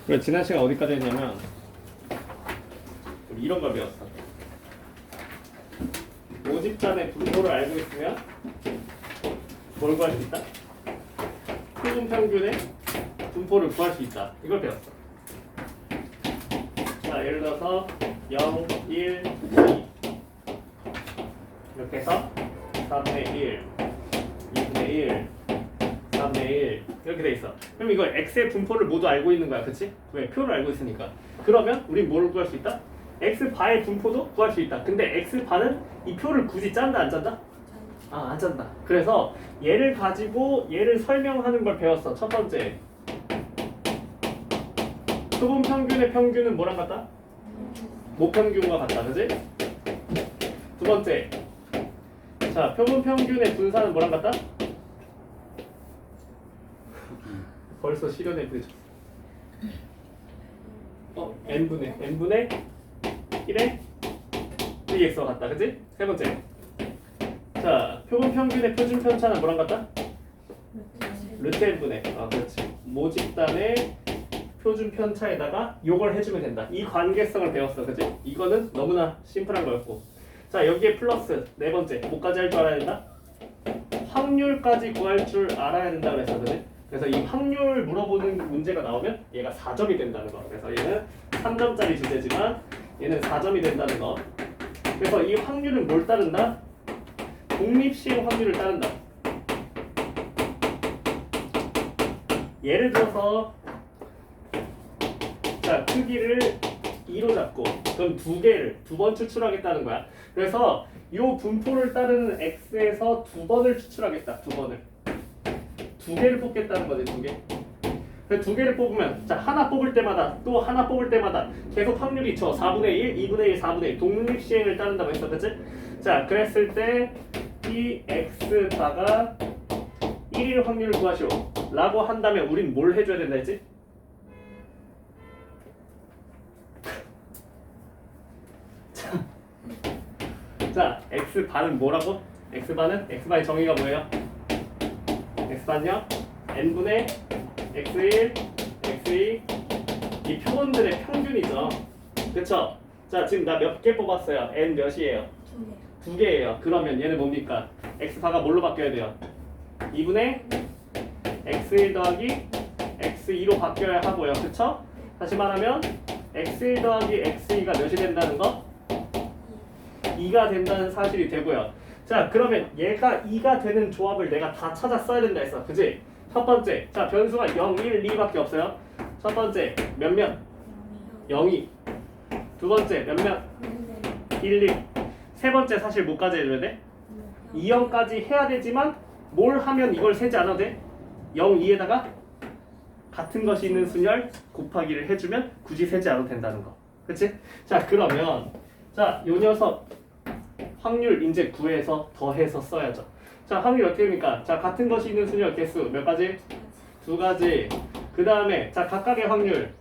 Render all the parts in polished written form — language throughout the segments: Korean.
그래, 지난 시간 어디까지 했냐면 우리 이런 걸 배웠어. 모집단의 분포를 알고 있으면 뭘 구할 수 있다? 표준 평균의 분포를 구할 수 있다. 이걸 배웠어. 자, 예를 들어서 0, 1, 2 이렇게 해서 3분의 1, 2분의 1, 3분의 1 이렇게 돼 있어. 그럼 이걸 x의 분포를 모두 알고 있는 거야, 그치? 왜? 표를 알고 있으니까. 그러면 우린 뭐를 구할 수 있다? x바의 분포도 구할 수 있다. 근데 x바는 이 표를 굳이 짠다, 안 짠다? 안 짠다. 그래서 얘를 가지고 얘를 설명하는 걸 배웠어. 첫 번째, 표본 평균의 평균은 뭐랑 같다? 모평균과 같다, 그지? 두 번째, 자, 표본 평균의 분산은 뭐랑 같다? 벌써 실현에 부딪혔어. n분의 1의 2x와 같다, 그지? 세 번째, 자, 표본 평균의 표준 편차는 뭐랑 같다? 루트 n분의, 그렇지. 모집단의 표준 편차에다가 요걸 해주면 된다. 이 관계성을 배웠어, 그지? 이거는 너무나 심플한 거였고. 자, 여기에 플러스 네 번째, 뭐까지 할 줄 알아야 된다? 확률까지 구할 줄 알아야 된다 그랬어, 그지? 그래서 이 확률 물어보는 문제가 나오면 얘가 4점이 된다는 거. 그래서 얘는 3점짜리 주제지만 얘는 4점이 된다는 거. 그래서 이 확률은 뭘 따른다? 독립시행 확률을 따른다. 예를 들어서 자, 크기를 2로 잡고 그럼 두 개를 두 번 추출하겠다는 거야. 그래서 이 분포를 따르는 x에서 두 번을 추출하겠다. 두 개를 뽑겠다는 거지, 두 개. 그래서 두 개를 뽑으면 자, 하나 뽑을 때마다 또 하나 뽑을 때마다 계속 확률이 4분의 1, 2분의 1, 4분의 1 독립시행을 따른다고 했어, 그치? 자, 그랬을 때 이 x바가 1일 확률을 구하시오 라고 한다면 우린 뭘 해줘야 된다 했지? 자, x바는 뭐라고? x바의 정의가 뭐예요? x바는요? n분의 x1, x2 이 표본들의 평균이죠. 그쵸? 자, 지금 나 몇 개 뽑았어요? n 몇이에요? 두 개예요. 그러면 얘는 뭡니까? x바가 뭘로 바뀌어야 돼요? 2분의 x1 더하기 x2로 바뀌어야 하고요. 그쵸? 다시 말하면 x1 더하기 x2가 몇이 된다는 거? 2가 된다는 사실이 되고요. 자, 그러면 얘가 2가 되는 조합을 내가 다 찾아 써야 된다 했어. 그지? 첫 번째, 자, 변수가 0, 1, 2밖에 없어요. 첫 번째, 몇몇? 0, 2. 두 번째, 몇몇? 1, 2. 세 번째 사실 뭐까지 해줘야 돼? 2, 0까지 해야 되지만 뭘 하면 이걸 세지 않아도 돼? 0, 2에다가 같은 것이 있는 순열 곱하기를 해주면 굳이 세지 않아도 된다는 거. 그치? 자, 그러면 자, 요 녀석 확률 이제 구해서 더해서 써야죠. 자, 확률 어떻게 됩니까? 자, 같은 것이 있는 순열 개수 몇 가지? 두 가지. 그 다음에 자, 각각의 확률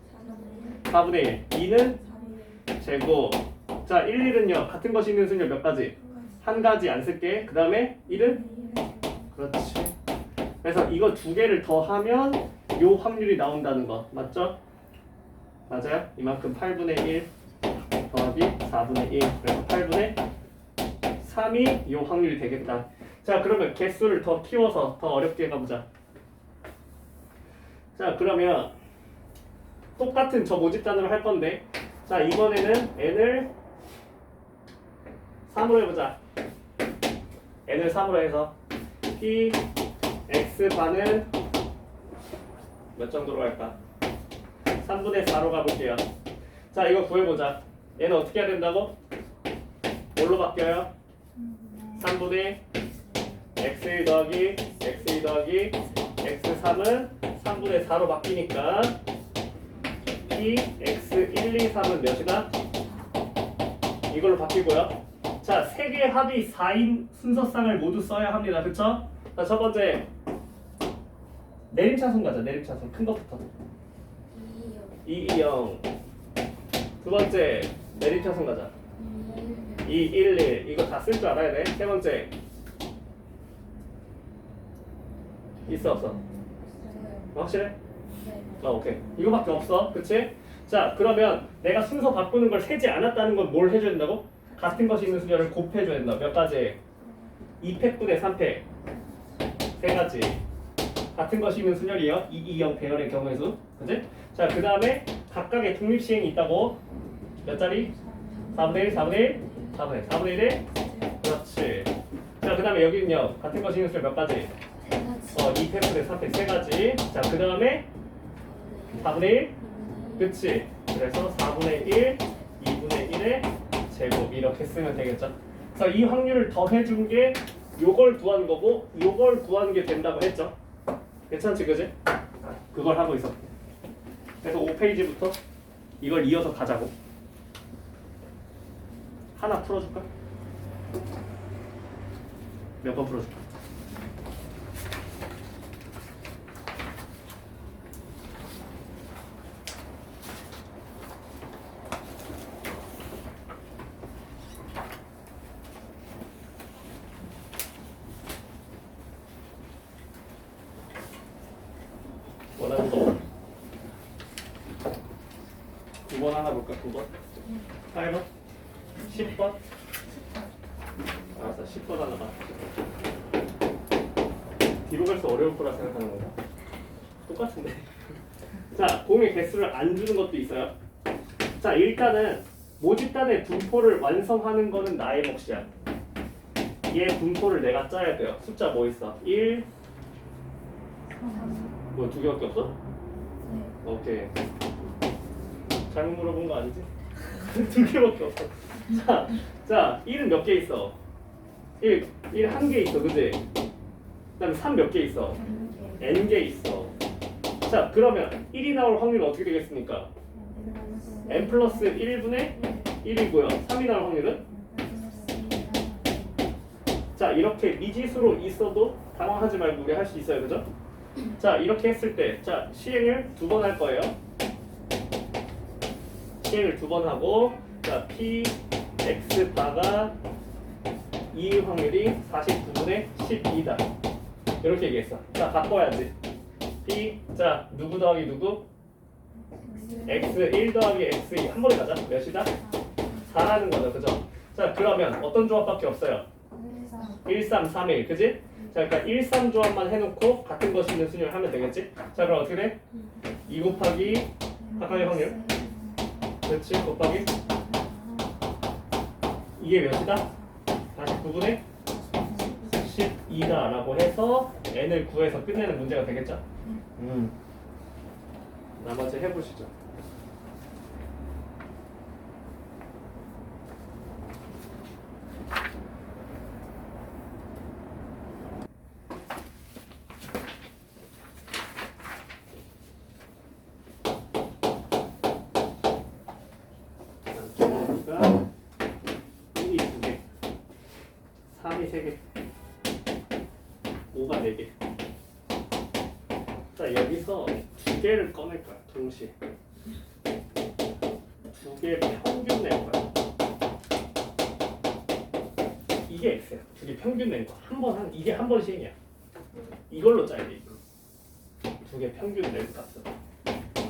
4분의 1. 2는 제곱. 자, 1, 1은요. 같은 것이 있는 순열 몇 가지? 한 가지 안 쓸게. 그 다음에 1은? 그렇지. 그래서 이거 두 개를 더하면 요 확률이 나온다는 거. 맞죠? 맞아요? 이만큼 8분의 1 더하기 4분의 1. 그래서 8분의 3이 이 확률이 되겠다. 자, 그러면 개수를 더 키워서 더 어렵게 가보자. 자, 그러면 똑같은 저 모집단으로 할 건데, 자, 이번에는 n을 3으로 해보자. n을 3으로 해서 p x바는 몇 정도로 할까? 3분의 4로 가볼게요. 자, 이거 구해보자. 얘는 어떻게 해야 된다고? 뭘로 바뀌어요? 3분의 x1 더하기 x2 더하기 x3은 3분의 4로 바뀌니까 p x1, 2, 3은 몇이다? 이걸로 바뀌고요. 자, 세 개의 합이 4인 순서상을 모두 써야 합니다. 그쵸? 자, 첫 번째 내림차순 가자. 내림차순 큰 것부터 2, 2, 0. 두 번째 내림차순 가자. 2, 1, 1. 이거 다 쓸 줄 알아야 돼. 세 번째 있어 없어? 확실해? 오케이. 이거밖에 없어. 그치? 자, 그러면 내가 순서 바꾸는 걸 세지 않았다는 건 뭘 해줘야 된다고? 같은 것이 있는 수열을 곱해줘야 된다. 몇 가지? 2팩분의 3팩. 세 가지. 같은 것이 있는 순열이요. 2, 2, 0 배열의 경우의 수. 그치? 자, 그 다음에 각각의 독립시행이 있다고. 몇 자리? 4분의 1, 4분의 1, 4분의 1, 4분의 1에? 그렇지. 자, 그 다음에 여기는요. 같은 것이 있는 수열 몇 가지? 2팩분의 3팩 세 가지. 자, 그 다음에 4분의 1? 그치? 그래서 4분의 1, 2분의 1의 제곱 이렇게 쓰면 되겠죠? 그래서 이 확률을 더해준 게 요걸 구한 거고 요걸 구한 게 된다고 했죠? 괜찮지 그지? 그걸 하고 있어. 그래서 5페이지부터 이걸 이어서 가자고. 하나 풀어줄까? 몇 번 풀어줄까? 원하는 거 9번 하나 볼까? 9번? 8번? 10번? 알았어 10번 하나 봐. 뒤로 갈수 어려울 거라 생각하는 건가? 똑같은데. 자, 공의 개수를 안 주는 것도 있어요. 자, 일단은 모집단의 분포를 완성하는 거는 나의 몫이야. 얘 분포를 내가 짜야 돼요. 숫자 뭐 있어? 1 뭐 두 개밖에 없어? 오케이. 잘못 물어본 거 아니지? 두 개밖에 없어. 자, 1은 몇 개 있어? 1 한 개 있어, 그지? 그 다음에 3 몇 개 있어? n 개 있어. 자, 그러면 1이 나올 확률은 어떻게 되겠습니까? n 플러스 1분의 1이고요. 3이 나올 확률은? 자, 이렇게 미지수로 있어도 당황하지 말고 우리 할 수 있어요, 그죠? 자, 이렇게 했을 때, 자, 시행을 2번 할 거예요. 시행을 2번 하고, 자, p x 바가 2의 확률이 49분의 12다. 이렇게 얘기했어. 자, 바꿔야지. p, 자, 누구 더하기 누구? x 1 더하기 x 2 한 번에 가자. 몇이다? 4라는 거죠, 그죠? 자, 그러면 어떤 조합밖에 없어요? 1, 3, 3, 1, 그지? 자, 그러니까 1, 3 조합만 해놓고 같은 것이 있는 순위를 하면 되겠지? 자, 그럼 어떻게 돼? 2 곱하기 각각의 확률 그렇지? 곱하기 이게 몇이다? 49분의 12다 라고 해서 n을 구해서 끝내는 문제가 되겠죠? 나머지 해보시죠. 그러니까 1이 2개, 3이 3개, 5가 4개. 자, 여기서 2개를 꺼낼 거야, 동시에. 2개 평균 낼 거야. 이게 X야. 2개 평균 낸 거. 이게 한 번 시행이야. 이걸로 짜야 돼, 이걸로. 2개 평균 낸 값은.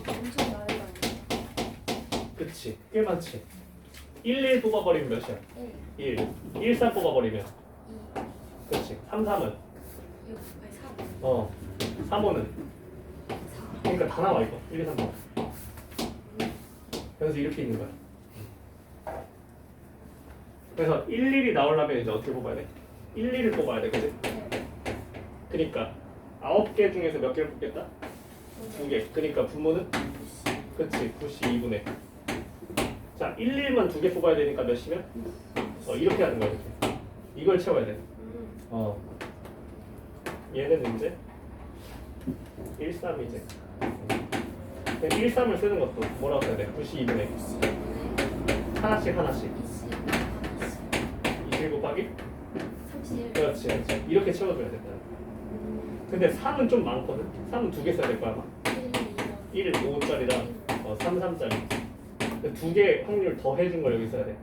엄청 많은 거 아니에요? 그치, 꽤 많지. 1 뽑아버리면 몇이야? 1 1, 3 뽑아버리면 2, 그치. 3, 3은 6, 아니 3, 5는 4, 그러니까 다 나와 이거 1, 2, 3, 4 그래서 이렇게 있는 거야. 그래서 1, 1이 나오려면 이제 어떻게 뽑아야 돼? 1, 2를 뽑아야 돼, 그치? 그러니까 9개 중에서 몇 개를 뽑겠다? 2개. 그러니까 분모는? 그치, 92분의. 자, 1, 1만 2개 뽑아야 되니까 몇이면? 이렇게 하는 거야, 이렇게. 이걸 채워야 돼. 얘는 이제 1, 3이지. 1, 3을 쓰는 것도 뭐라고 써야 돼? 92분의. 하나씩. 21 곱하기? 31, 그렇지. 이렇게 채워줘야 된다. 근데 3은 좀 많거든? 3은 2개 써야 될 거야, 아마. 1, 5짜리랑 3, 3짜리. 2개 확률 더 해준 걸 여기 써야 돼.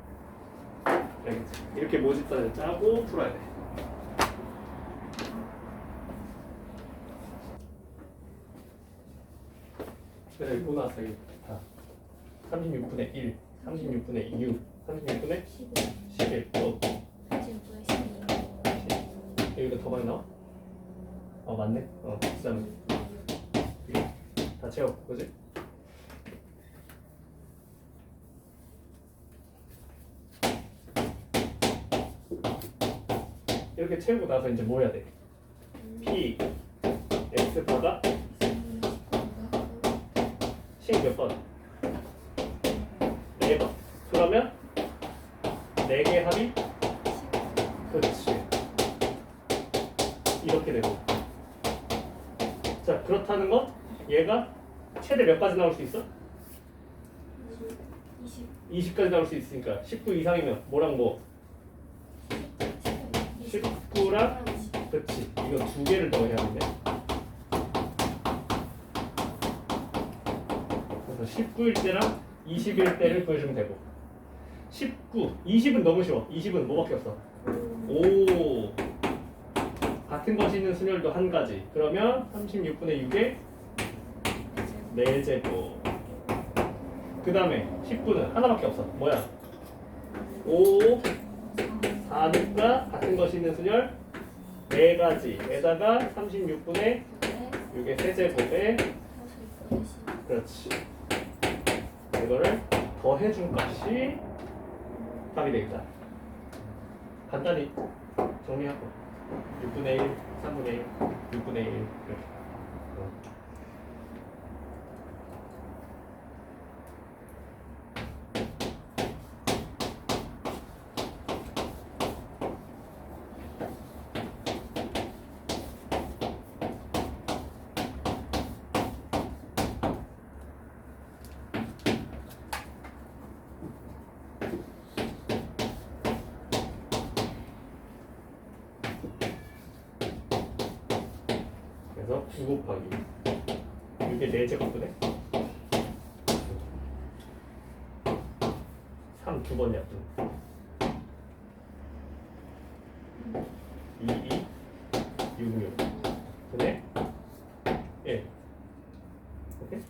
알겠지? 이렇게 모집단을 짜고 풀어야 돼. 그래서 이거 나왔어 여기 다 36분의 1, 36분의 6, 36분의 11 또 39분의 12. 여기가 더 많이 나와? 맞네. 그다음에 이게 다 채워, 그지? 이렇게 채우고 나서 이제 뭐 해야 돼? P X 바가 식 몇 번? 4번. 그러면 4개 합이? 그렇지. 이렇게 되고. 자, 그렇다는 건 얘가 최대 몇 가지 나올 수 있어? 20. 20까지 나올 수 있으니까 19 이상이면 뭐랑 뭐? 19랑 그렇지. 이거 두 개를 더해야겠네. 그래서 19일 때랑 20일 때를 구해주면 되고 19, 20은 너무 쉬워. 20은 뭐밖에 없어? 오, 같은 것이 있는 순열도 한 가지. 그러면 36분의 6에 4제곱. 그 다음에 19는 하나밖에 없어. 뭐야? 5, 4니까 같은 것이 있는 순열 4가지에다가 36분의 6의 세제곱에 그렇지. 이거를 더해준 값이 답이 되겠다. 간단히 정리하고 6분의 1, 3분의 1, 6분의 1 이렇게. 그래서 9 곱하기 6의 4제곱분에 3 두 번이야. 2, 2, 6, 6 분의 1. 오케이?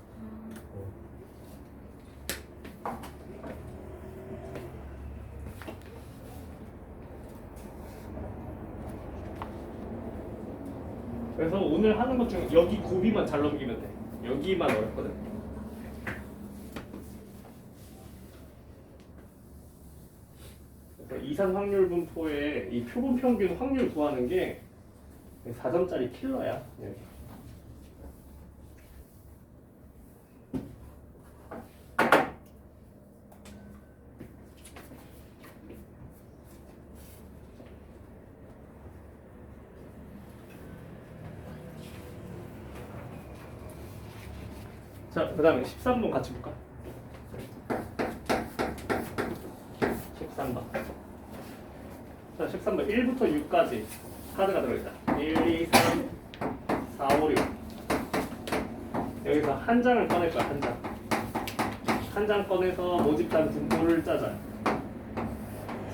그래서 오늘 하는 것 중에 여기 고비만 잘 넘기면 돼. 여기만 어렵거든. 그래서 이산 확률 분포의 이 표본 평균 확률 구하는 게 4점짜리 킬러야. 여기. 자, 그 다음에 13번 같이 볼까? 13번. 자, 13번 1부터 6까지 카드가 들어있다. 1, 2, 3, 4, 5, 6. 여기서 한 장을 꺼낼 거야, 한 장. 한 장 꺼내서 모집단 분포를 짜자.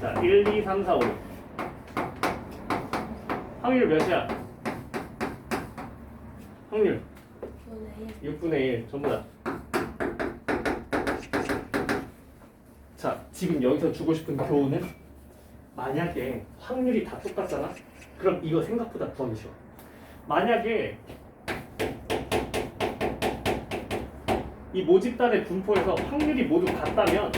자, 1, 2, 3, 4, 5, 6. 확률 몇이야? 확률 6분의 1 전부 다. 자, 지금 여기서 주고 싶은 교훈은 만약에 확률이 다 똑같잖아? 그럼 이거 생각보다 구하기 쉬워. 만약에 이 모집단의 분포에서 확률이 모두 같다면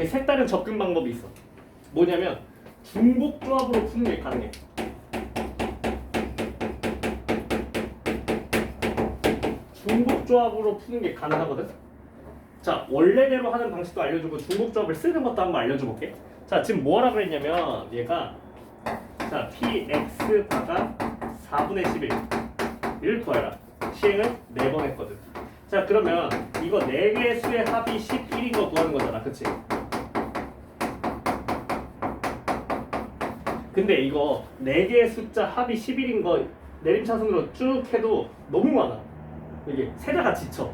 색다른 접근 방법이 있어. 뭐냐면 중복 조합으로 푸는 게 가능해. 중복 조합으로 푸는 게 가능하거든. 자, 원래대로 하는 방식도 알려주고 중복 조합을 쓰는 것도 한번 알려줘 볼게. 자, 지금 뭐 하라 그랬냐면 얘가 자 px 바가 4분의 11을 구하라. 시행을 4번 했거든. 자, 그러면 이거 4개의 수의 합이 11인 거 구하는 거잖아, 그치? 근데 이거 4개의 숫자 합이 11인 거 내림차순으로 쭉 해도 너무 많아. 이게 세다가 지쳐.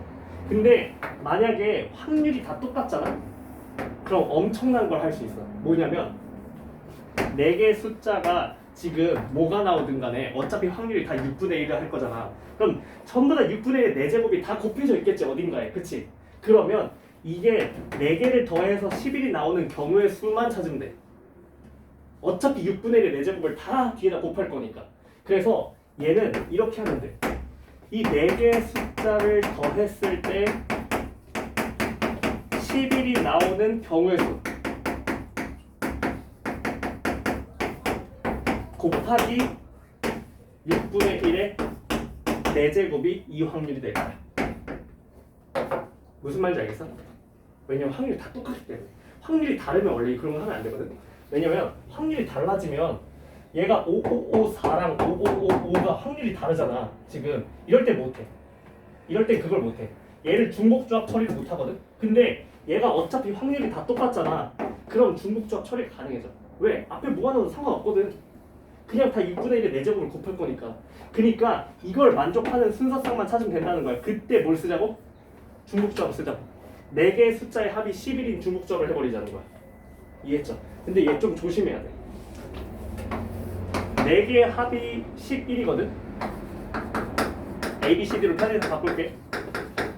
근데 만약에 확률이 다 똑같잖아? 그럼 엄청난 걸 할 수 있어. 뭐냐면 4개의 숫자가 지금 뭐가 나오든 간에 어차피 확률이 다 6분의 1을 할 거잖아. 그럼 전부 다 6분의 1의 4제곱이 다 곱해져 있겠지 어딘가에. 그치? 그러면 이게 4개를 더해서 11이 나오는 경우의 수만 찾으면 돼. 어차피 6분의 1의 4제곱을 다 뒤에다 곱할 거니까. 그래서 얘는 이렇게 하면 돼. 이 4개의 숫자를 더했을 때 11이 나오는 경우의 수 곱하기 6분의 1의 4제곱이 이 확률이 될 거야. 무슨 말인지 알겠어? 왜냐면 확률이 다 똑같기 때문에. 확률이 다르면 원래 그런 거 하면 안 되거든. 왜냐면 확률이 달라지면 얘가 5554랑 5555가 확률이 다르잖아. 지금 이럴 때 못해. 이럴 땐 그걸 못해. 얘를 중복조합 처리를 못하거든. 근데 얘가 어차피 확률이 다 똑같잖아. 그럼 중복조합 처리가 가능해져. 왜? 앞에 뭐가 나와도 상관없거든. 그냥 다 6분의 1의 4제곱을 곱할 거니까. 그러니까 이걸 만족하는 순서상만 찾으면 된다는 거야. 그때 뭘 쓰자고? 중복조합을 쓰자고. 4개의 숫자의 합이 11인 중복조합을 해버리자는 거야. 이해했죠? 근데 얘 좀 조심해야 돼. 4개의 합이 11이거든? A, B, C, D로 편해서 바꿀게.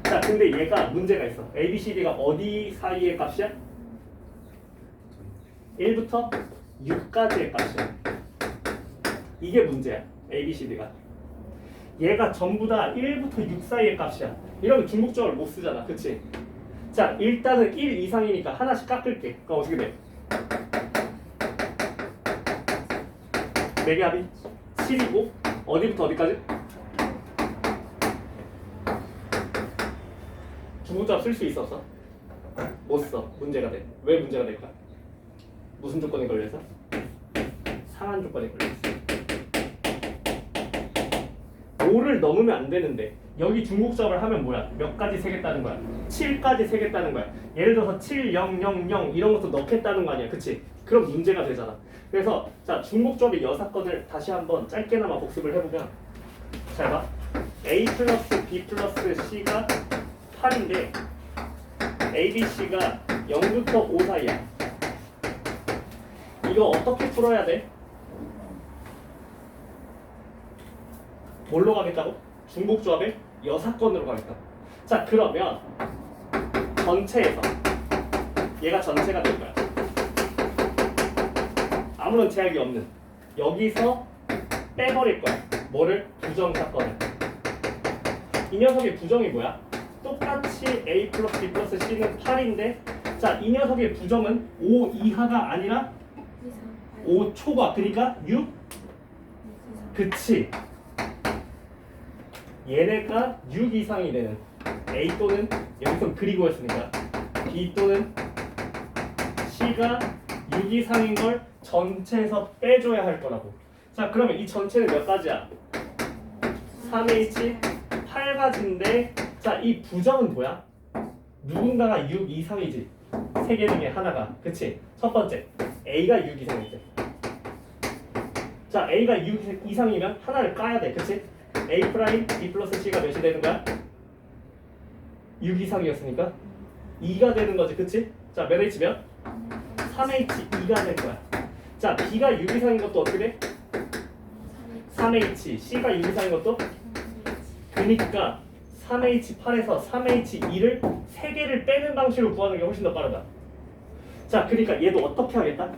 자, 근데 얘가 문제가 있어. A, B, C, D가 어디 사이의 값이야? 1부터 6까지의 값이야. 이게 문제야. A, B, C, D가. 얘가 전부 다 1부터 6 사이의 값이야. 이러면 중복조합을 못 쓰잖아. 그치? 자, 일단은 1 이상이니까 하나씩 깎을게. 그럼 어떻게 돼? 4개 합이 7이고 어디부터 어디까지? 중복조합 쓸 수 있었어? 못 써. 문제가 돼. 왜 문제가 될까? 무슨 조건에 걸려서? 상한 조건에 걸려있어. 5를 넘으면 안 되는데 여기 중복조합을 하면 뭐야? 몇 가지 세겠다는 거야? 7까지 세겠다는 거야. 예를 들어서 7, 0, 0, 0 이런 것도 넣겠다는 거 아니야. 그치? 그럼 문제가 되잖아. 그래서 자 중복조합의 여사건을 다시 한번 짧게나마 복습을 해보면 잘 봐. A 플러스 B 플러스 C가 8인데 A, B, C가 0부터 5 사이야. 이거 어떻게 풀어야 돼? 뭘로 가겠다고? 중복조합의 여사건으로 가겠다. 자 그러면 전체에서 얘가 전체가 될 거야. 아무런 제약이 없는 여기서 빼버릴 거야. 뭐를? 부정 사건을. 이 녀석의 부정이 뭐야? 똑같이 A 플러스 B 플러스 C는 8인데 자 이 녀석의 부정은 5 이하가 아니라 5 초과. 그러니까 6? 그치. 얘네가 6 이상이 되는 A 또는 여기서 그리고 했으니까 B 또는 C가 6 이상인 걸 전체에서 빼줘야 할 거라고. 자 그러면 이 전체는 몇 가지야? 3H 8가지인데 자 이 부정은 뭐야? 누군가가 6 이상이지. 세 개 중에 하나가. 그치? 첫 번째 A가 6 이상일 때. 자 A가 6 이상이면 하나를 까야 돼. 그치? A 프라임 B 플러스 C가 몇이 되는 거야? 6 이상이었으니까 2가 되는 거지. 그치? 자 몇 H면? 3H2가 될 거야. 자 B가 6 이상인 것도 어떻게 돼? 3H C가 6 이상인 것도? 그니까 3H8에서 3H2를 3개를 빼는 방식으로 구하는 게 훨씬 더 빠르다. 자 그러니까 얘도 어떻게 하겠다?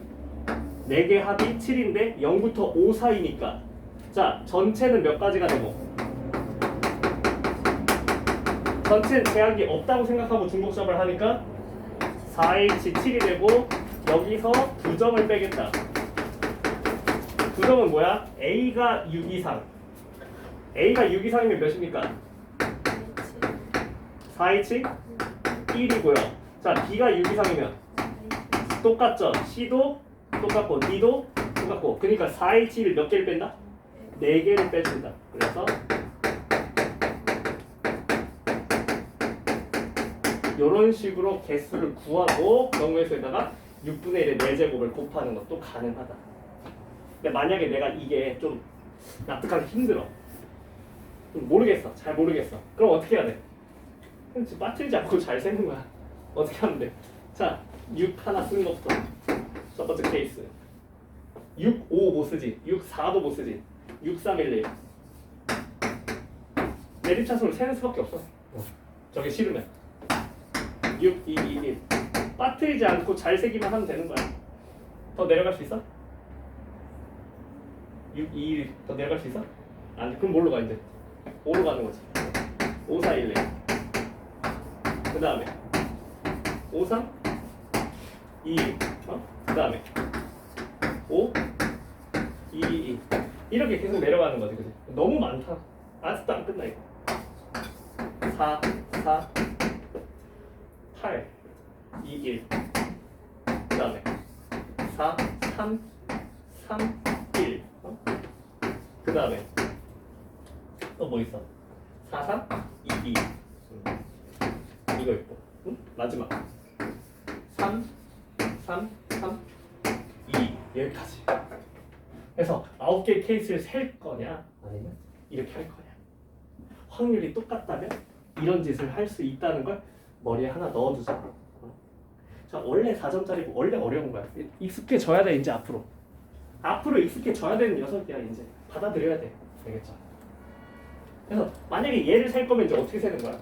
4개 합이 7인데 0부터 5 사이니까 자 전체는 몇 가지가 되고 전체는 제약이 없다고 생각하고 중복조합을 하니까 4H7이 되고 여기서 부정을 빼겠다. 부정은 뭐야? A가 6 이상. A가 6 이상이면 몇입니까? 4H 1이고요. 자 B가 6 이상이면 똑같죠? C도 똑같고 D도 똑같고 그러니까 4H를 몇 개를 뺀다? 4개를 빼준다. 그래서 이런 식으로 개수를 구하고 경우에서에다가 6분의 1의 4제곱을 곱하는 것도 가능하다. 근데 만약에 내가 이게 좀 납득하기 힘들어. 좀 모르겠어. 잘 모르겠어. 그럼 어떻게 해야 돼? 그냥 빠뜨리지 않고 잘 세는 거야. 어떻게 하면 돼? 자, 6 하나 쓰는 것부터 첫 번째 케이스. 6, 5 못 쓰지. 6, 4도 못 쓰지. 6, 3, 1, 1. 내림차순을 세는 수밖에 없어. 저게 싫으면. 6, 2, 2, 1. 빠뜨리지 않고 잘 세기만 하면 되는 거야. 더 내려갈 수 있어? 6, 2, 1. 더 내려갈 수 있어? 안 돼. 그럼 뭘로 가 이제? 5로 가는 거지. 5, 4, 1, 1. 그 다음에 5, 3, 2, 1. 그 다음에 5, 2, 2. 이렇게 계속 내려가는 거지. 그치? 너무 많다. 아직도 안 끝나 이거. 4, 4, 8, 2, 1. 그 다음에 4, 3, 3, 1. 그 다음에 또 뭐 있어? 4, 3, 2, 2. 이거 있고. 응? 마지막 3, 3, 3, 2. 여기까지. 그래서 9개의 케이스를 셀 거냐 아니면 이렇게 할 거냐. 확률이 똑같다면 이런 짓을 할 수 있다는 걸 머리에 하나 넣어두자. 자, 원래 4점짜리고 원래 어려운 거야. 익숙해져야 돼 이제 앞으로. 앞으로 익숙해져야 되는 녀석이야 이제. 받아들여야 돼. 알겠죠? 그래서 만약에 얘를 살 거면 이제 어떻게 세는 거야?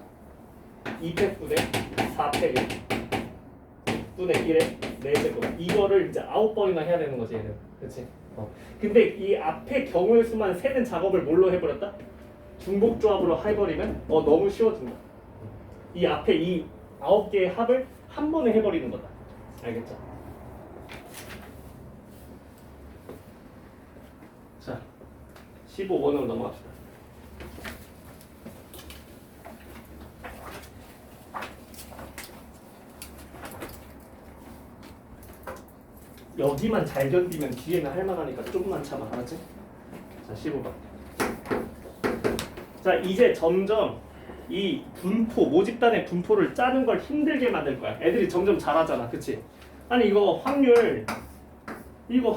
2팩분의 4팩 6분의 1의 4제곱. 이거를 이제 9번이나 해야 되는 거지 얘는. 그렇지? 근데 이 앞에 경우의 수만 세는 작업을 뭘로 해버렸다? 중복조합으로 해버리면 너무 쉬워진다. 이 앞에 이 9개의 합을 한 번에 해버리는 거다. 알겠죠? 자, 15번으로 넘어갑시다. 여기만 잘 견디면 뒤에는 할만하니까 조금만 참아. 알았지? 자, 15번. 자, 이제 점점 이 분포, 모집단의 분포를 짜는 걸 힘들게 만들 거야. 애들이 점점 잘하잖아. 그치? 아니 이거 확률 이거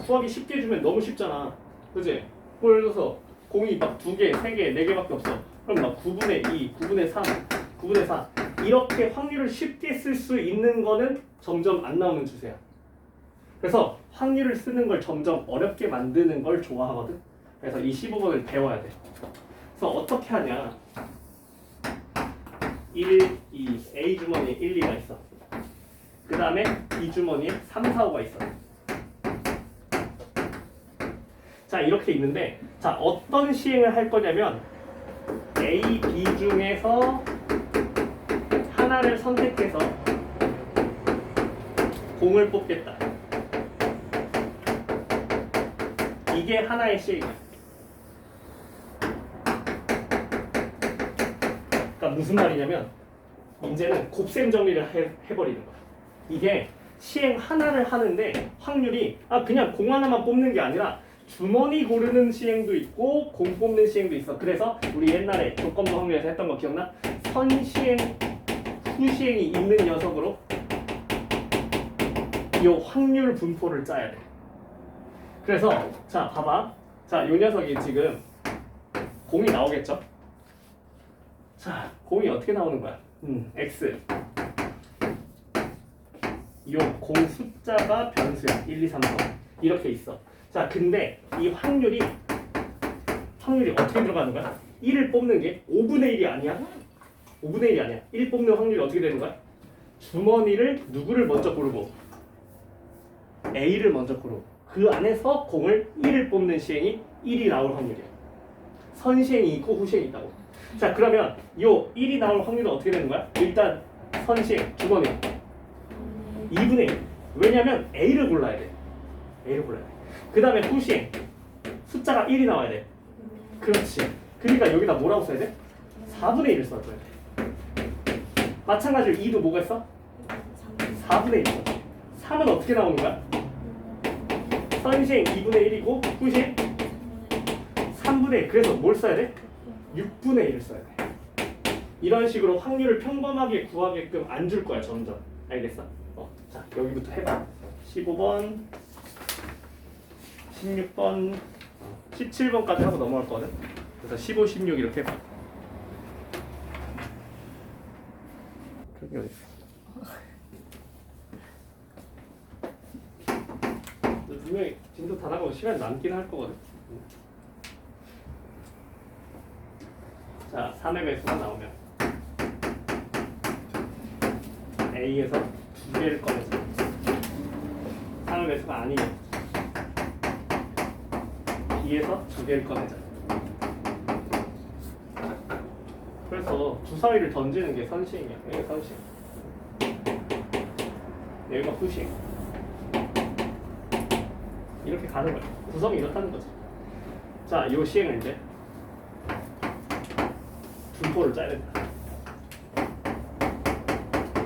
구하기 쉽게 주면 너무 쉽잖아. 그치? 예를 들어서 공이 막 2개, 3개, 4개밖에 없어. 그럼 막 9분의 2, 9분의 3, 9분의 4 이렇게 확률을 쉽게 쓸 수 있는 거는 점점 안 나오는 추세야. 그래서 확률을 쓰는 걸 점점 어렵게 만드는 걸 좋아하거든. 그래서 이 15번을 배워야 돼. 그래서 어떻게 하냐? 1, 2, A 주머니에 1, 2가 있어. 그 다음에 B 주머니에 3, 4, 5가 있어. 자, 이렇게 있는데, 자, 어떤 시행을 할 거냐면 A, B 중에서 하나를 선택해서 공을 뽑겠다. 이게 하나의 시행이야. 그러니까 무슨 말이냐면 이제는 곱셈 정리를 해버리는 거야. 이게 시행 하나를 하는데 확률이 그냥 공 하나만 뽑는 게 아니라 주머니 고르는 시행도 있고 공 뽑는 시행도 있어. 그래서 우리 옛날에 조건부 확률에서 했던 거 기억나? 선시행, 후시행이 있는 녀석으로 이 확률 분포를 짜야 돼. 그래서 자 봐봐. 자, 요 녀석이 지금 공이 나오겠죠? 자, 공이 어떻게 나오는 거야? x 요 공 숫자가 변수야. 1, 2, 3, 4 이렇게 있어. 자, 근데 이 확률이 어떻게 들어가는 거야? 1을 뽑는 게 5분의 1이 아니야? 5분의 1이 아니야. 1 뽑는 확률이 어떻게 되는 거야? 주머니를 누구를 먼저 고르고 A를 먼저 고르고 그 안에서 공을 1을 뽑는 시행이 1이 나올 확률이야. 선시행이 있고 후시행이 있다고. 자, 그러면 요 1이 나올 확률은 어떻게 되는 거야? 일단 선시행 주머니 2분의 1. 왜냐면 A를 골라야 돼. A를 골라야 돼. 그 다음에 후시행 숫자가 1이 나와야 돼. 그렇지. 그러니까 여기다 뭐라고 써야 돼? 4분의 1을 써줘야 돼. 마찬가지로 2도 뭐가 있어? 4분의 1 써. 3은 어떻게 나오는 거야? 선시행 2분의 1이고 후시행 3분의 1. 그래서 뭘 써야 돼? 6분의 1을 써야 돼. 이런 식으로 확률을 평범하게 구하게끔 안 줄 거야 점점. 알겠어? 자, 여기부터 해봐. 15번 16번 17번까지 하고 넘어갈 거거든. 그래서 15, 16 이렇게 해봐. 저기 어디 있어? 분명히 진도 다 나가고 시간 남긴 할 거거든. 자, 3의 배수가 나오면 A에서 두 개를 꺼내자. 3의 배수가 아니면 B에서 두 개를 꺼내자. 그래서 주사위를 던지는 게 선시행이야. 여기가 선시행. 여기가 후시행. 이렇게 가는 거야. 구성이 이렇다는 거지. 자, 요 시행을 이제 분포를 짜야 된다.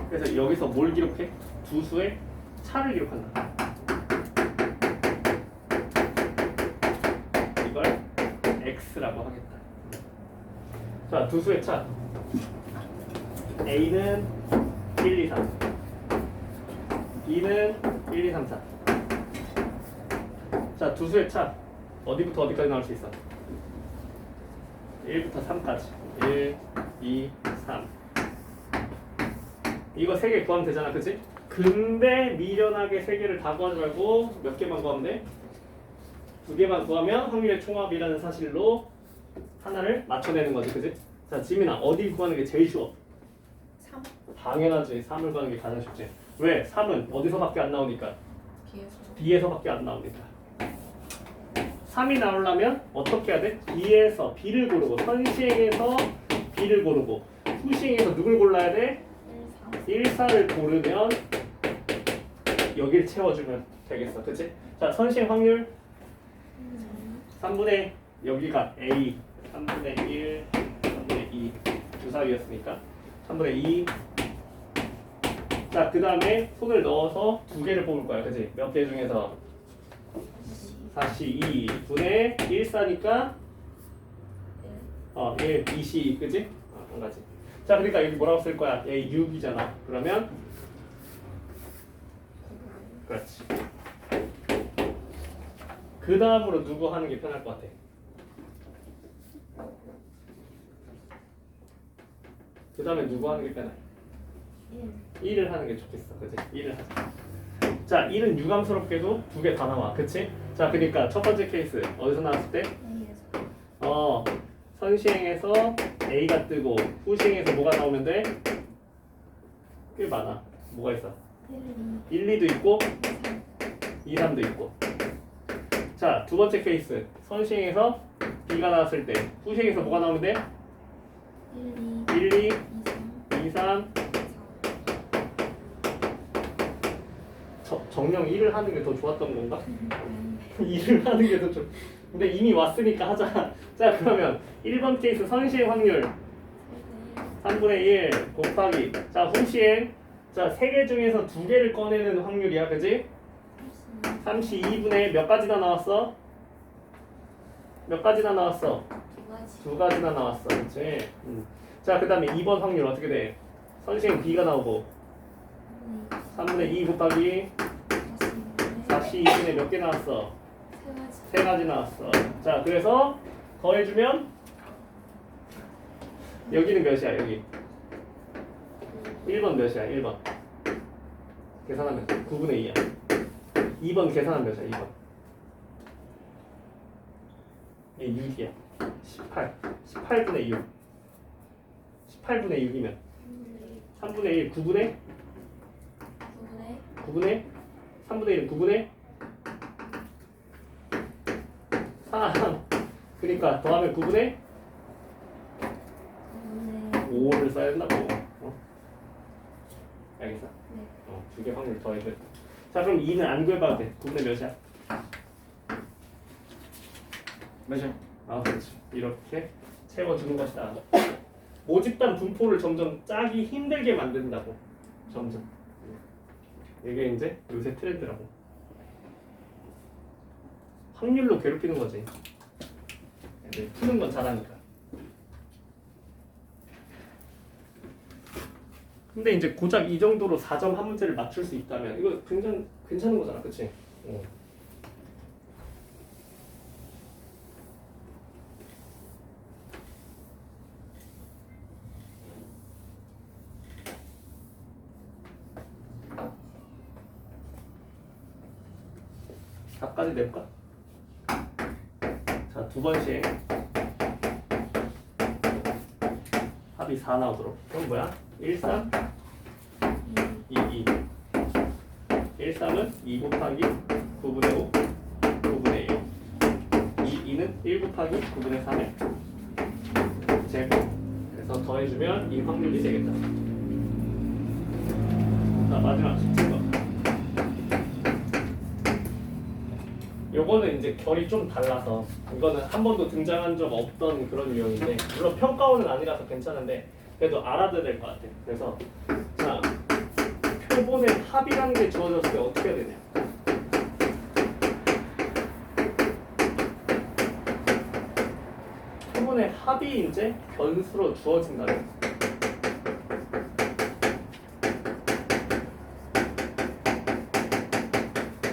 그래서 여기서 뭘 기록해? 두 수의 차를 기록한다. 이걸 x라고 하겠다. 자, 두 수의 차. A는 1, 2, 3. B는 1, 2, 3, 4. 자, 두 수의 차. 어디부터 어디까지 나올 수 있어? 1부터 3까지. 1, 2, 3. 이거 3개 구하면 되잖아, 그치? 근데 미련하게 3개를 다 구하지 말고 몇 개만 구하면 돼? 2개만 구하면 확률의 총합이라는 사실로 하나를 맞춰내는 거지, 그치? 자, 지민아, 어디 구하는 게 제일 쉬워? 3 당연하지. 3을 구하는 게 가장 쉽지. 왜? 3은 어디서밖에 안 나오니까? B에서 B에서밖에 안 나오니까. 3이 나오려면 어떻게 해야 돼? B에서 B를 고르고, 선시행에서 B를 고르고, 후시행에서 누굴 골라야 돼? 1, 4 1, 4를 고르면 여길 채워주면 되겠어, 그치? 자, 선시행 확률 3분의 여기가 A, 3분의 1, 3분의 2 주사위였으니까 3분의 2. 자, 그 다음에 손을 넣어서 두 개를 뽑을 거야, 그치? 몇 개 중에서 4C 2분의 1, 4니까 1, 2C, 그치? 한 가지. 자, 그러니까 여기 뭐라고 쓸 거야? A 6이잖아. 그러면 그렇지. 그 다음으로 누구 하는 게 편할 것 같아? 그 다음에 누구 하는 게 편해? 1 1을 하는 게 좋겠어, 그치? 1을 하자. 자, 1은 유감스럽게도 두 개 다 나와, 그치? 자, 그러니까 첫 번째 케이스 어디서 나왔을 때? A에서 선시행에서 A가 뜨고 후시행에서 뭐가 나오면 돼? 꽤 많아. 뭐가 있어? 1, 1, 2도 있고 3 2, 3도 있고. 자, 두 번째 케이스 선시행에서 B가 나왔을 때 후시행에서 뭐가 나오면 돼? 1, 2 1, 2, 2, 3 2, 3. 4 정령 1을 하는 게 더 좋았던 건가? 네. 1을 하는 게 더 좋. 근데 이미 왔으니까 하자. 자, 그러면 1번 케이스 선시행 확률 3분의 1 곱하기, 자, 후시행, 자, 3개 중에서 2개를 꺼내는 확률이야, 그지? 32분의 몇 가지나 나왔어? 몇 가지나 나왔어? 2가지 2가지나 나왔어, 그치? 자, 그 다음에 2번 확률 어떻게 돼? 선시행 B가 나오고 3분의 2 곱하기 42분의 몇 개 나왔어? 3가지 나왔어. 자, 그래서 더해주면 여기는 몇이야, 여기? 1번 몇이야, 1번? 계산하면 9분의 2야. 2번 계산하면 몇이야, 2번? 얘 6이야. 18. 18분의 6. 18분의 6이면 3분의 1, 9분의 9분의 3분의 1은 9분의 3. 그러니까 더하면 9분의 5를 써야 된다고. 알겠어? 두 개 확률 더해줘. 자, 그럼 2는 안 구해봐도 돼. 9분의 몇이야? 몇이야? 그렇지. 이렇게 채워주는 것이다. 모집단 분포를 점점 짜기 힘들게 만든다고. 점점. 이게 이제 요새 트렌드라고. 확률로 괴롭히는 거지. 푸는 건 잘하니까. 근데 이제 고작 이 정도로 4점 한 문제를 맞출 수 있다면 이거 괜찮은 거잖아, 그치? 4까지 내볼까? 자, 두 번씩 합이 4 나오도록. 그럼 뭐야? 1, 3, 2, 2. 1, 3은 2 곱하기 9분의 5, 9분의 1. 2는 1 곱하기 9분의 3의 제곱. 그래서 더해주면 이 확률이 되겠다. 자, 마지막 17번. 요거는 이제 결이 좀 달라서 이거는 한 번도 등장한 적 없던 그런 유형인데 물론 평가원은 아니라서 괜찮은데 그래도 알아둬야 될 것 같아. 그래서 자, 표본의 합이라는 게 주어졌을 때 어떻게 해야 되냐? 표본의 합이 이제 변수로 주어진다.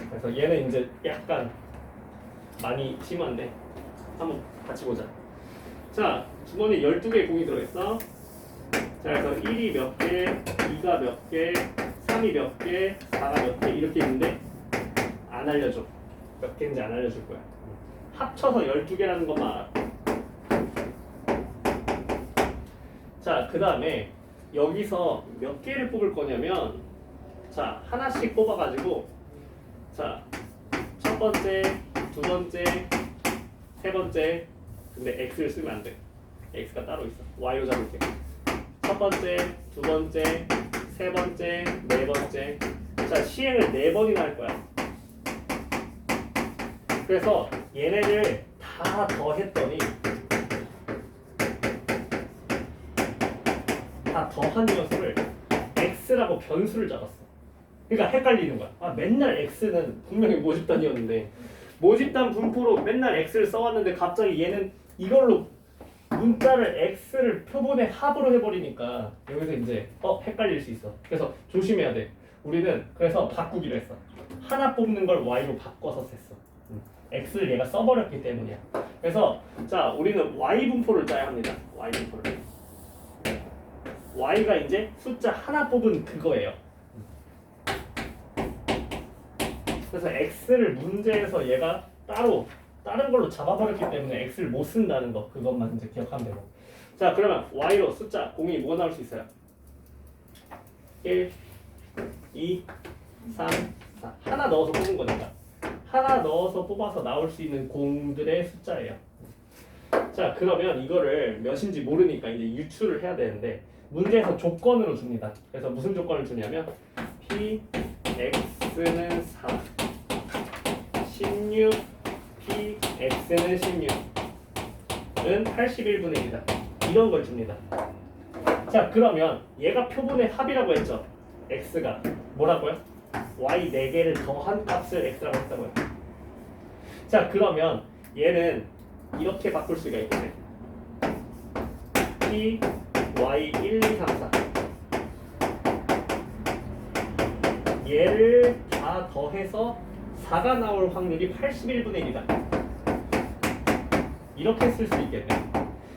그래서 얘는 이제 약간 많이 심한데 한번 같이 보자. 자, 주머니 12개의 공이 들어있어. 자, 그래서 1이 몇 개, 2가 몇 개, 3이 몇 개, 4가 몇 개 이렇게 있는데 안 알려줘. 몇 개인지 안 알려줄 거야. 합쳐서 12개라는 것만 알아. 자, 그 다음에 여기서 몇 개를 뽑을 거냐면 자, 하나씩 뽑아가지고 자, 첫 번째, 두 번째, 세 번째. 근데 x를 쓰면 안 돼. x가 따로 있어. y로 잡을게. 첫 번째, 두 번째, 세 번째, 네 번째. 자, 시행을 4번이나 할 거야. 그래서 얘네를 다 더했더니 다 더한 녀석을 x라고 변수를 잡았어. 그러니까 헷갈리는 거야. 아, 맨날 x는 분명히 모집단이었는데 모집단 분포로 맨날 x를 써왔는데 갑자기 얘는 이걸로 문자를 x를 표본의 합으로 해버리니까 여기서 이제 헷갈릴 수 있어. 그래서 조심해야 돼. 우리는 그래서 바꾸기로 했어. 하나 뽑는 걸 y로 바꿔서 셌어. x를 얘가 써버렸기 때문이야. 그래서 자, 우리는 y 분포를 짜야 합니다. y 분포를. y가 이제 숫자 하나 뽑은 그거예요. 그래서 x를 문제에서 얘가 따로 다른 걸로 잡아버렸기 때문에 x를 못 쓴다는 거, 그것만 이제 기억하면 되고. 자, 그러면 y로 숫자 공이 뭐가 나올 수 있어요? 1, 2, 3, 4. 하나 넣어서 뽑은 거니까 하나 넣어서 뽑아서 나올 수 있는 공들의 숫자예요. 자, 그러면 이거를 몇인지 모르니까 이제 유추를 해야 되는데 문제에서 조건으로 줍니다. 그래서 무슨 조건을 주냐면 p x는 4, 16 p x는 16은 81분의 1이다. 이런 걸 줍니다. 자, 그러면 얘가 표본의 합이라고 했죠. x가 뭐라고요? y 4개를 더한 값을 x라고 했다고요. 자, 그러면 얘는 이렇게 바꿀 수가 있겠네. p y 1, 2, 3, 4 얘를 다 더해서 4가 나올 확률이 81분의 1이다. 이렇게 쓸 수 있겠네.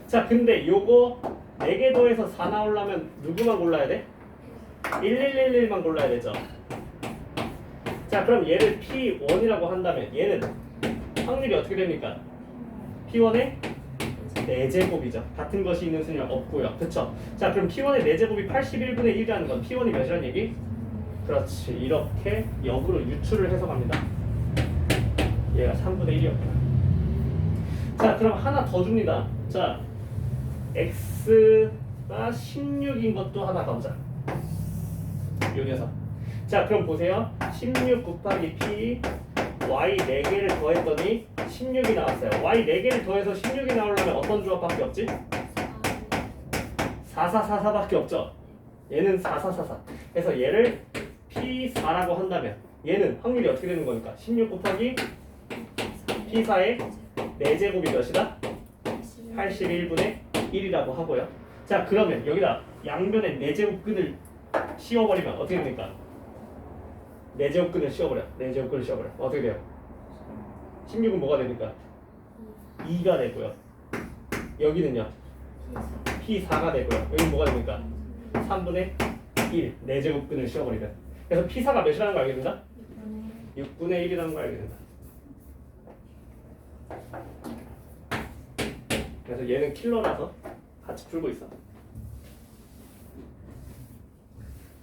자, 근데 요거 4개 더해서 4 나오려면 누구만 골라야 돼? 1111만 골라야 되죠. 자, 그럼 얘를 P1이라고 한다면 얘는 확률이 어떻게 됩니까? P1의 4제곱이죠. 같은 것이 있는 수는 없고요. 그쵸? 자, 그럼 P1의 4제곱이 81분의 1이라는 건 P1이 몇이라는 얘기? 그렇지. 이렇게 역으로 유추를 해석합니다. 얘가 3분의 1이었구나. 자, 그럼 하나 더 줍니다. 자, x가 16인 것도 하나 가보자. 요 녀석. 자, 그럼 보세요. 16 곱하기 p y 4개를 더했더니 16이 나왔어요. y 4개를 더해서 16이 나오려면 어떤 조합밖에 없지? 4444밖에 없죠. 얘는 4444. 그래서 얘를 p4라고 한다면 얘는 확률이 어떻게 되는 거니까 16 곱하기 p4의 4제곱이 몇이다? 81분의 1이라고 하고요. 자, 그러면 여기다 양변에 4제곱근을 씌워버리면 어떻게 됩니까? 4제곱근을 씌워버려. 4제곱근을 씌워버려. 어떻게 돼요? 16은 뭐가 됩니까? 2가 되고요. 여기는요? P4가 되고요. 여기는 뭐가 됩니까? 3분의 1. 4제곱근을 씌워버리면. 그래서 P4가 몇이라는 걸 알게 된다? 6분의 1이라는 걸 알게 된다. 그래서 얘는 킬러라서 같이 풀고 있어.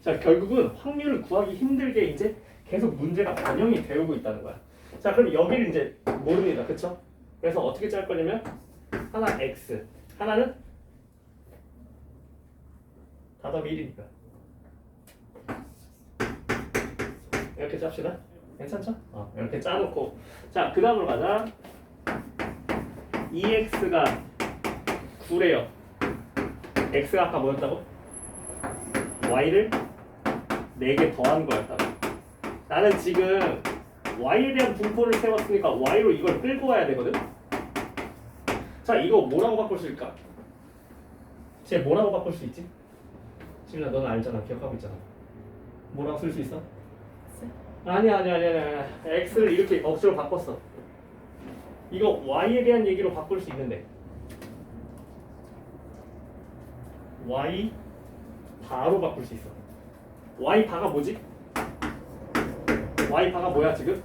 자, 결국은 확률을 구하기 힘들게 이제 계속 문제가 반영이 되고 있다는 거야. 자, 그럼 여기를 이제 모릅니다. 그쵸? 그래서 어떻게 짤 거냐면 하나 x, 하나는 답이 1이니까 이렇게 짭시다. 괜찮죠? 이렇게 짜놓고 자, 그 다음으로 가자. 2x가 9래요. x가 아까 뭐였다고? y를 4개 더한 거였다고. 나는 지금 y에 대한 분포를 세웠으니까 y로 이걸 끌고 와야 되거든? 자, 이거 뭐라고 바꿀 수 있을까? 쟤 뭐라고 바꿀 수 있지? 지민아, 너는 알잖아. 기억하고 있잖아. 뭐라고 쓸 수 있어? 아니야. x를 이렇게 억지로 바꿨어. 이거 y에 대한 얘기로 바꿀 수 있는데 y 바로 바꿀 수 있어. y 바가 뭐지? y 바가 뭐야 지금?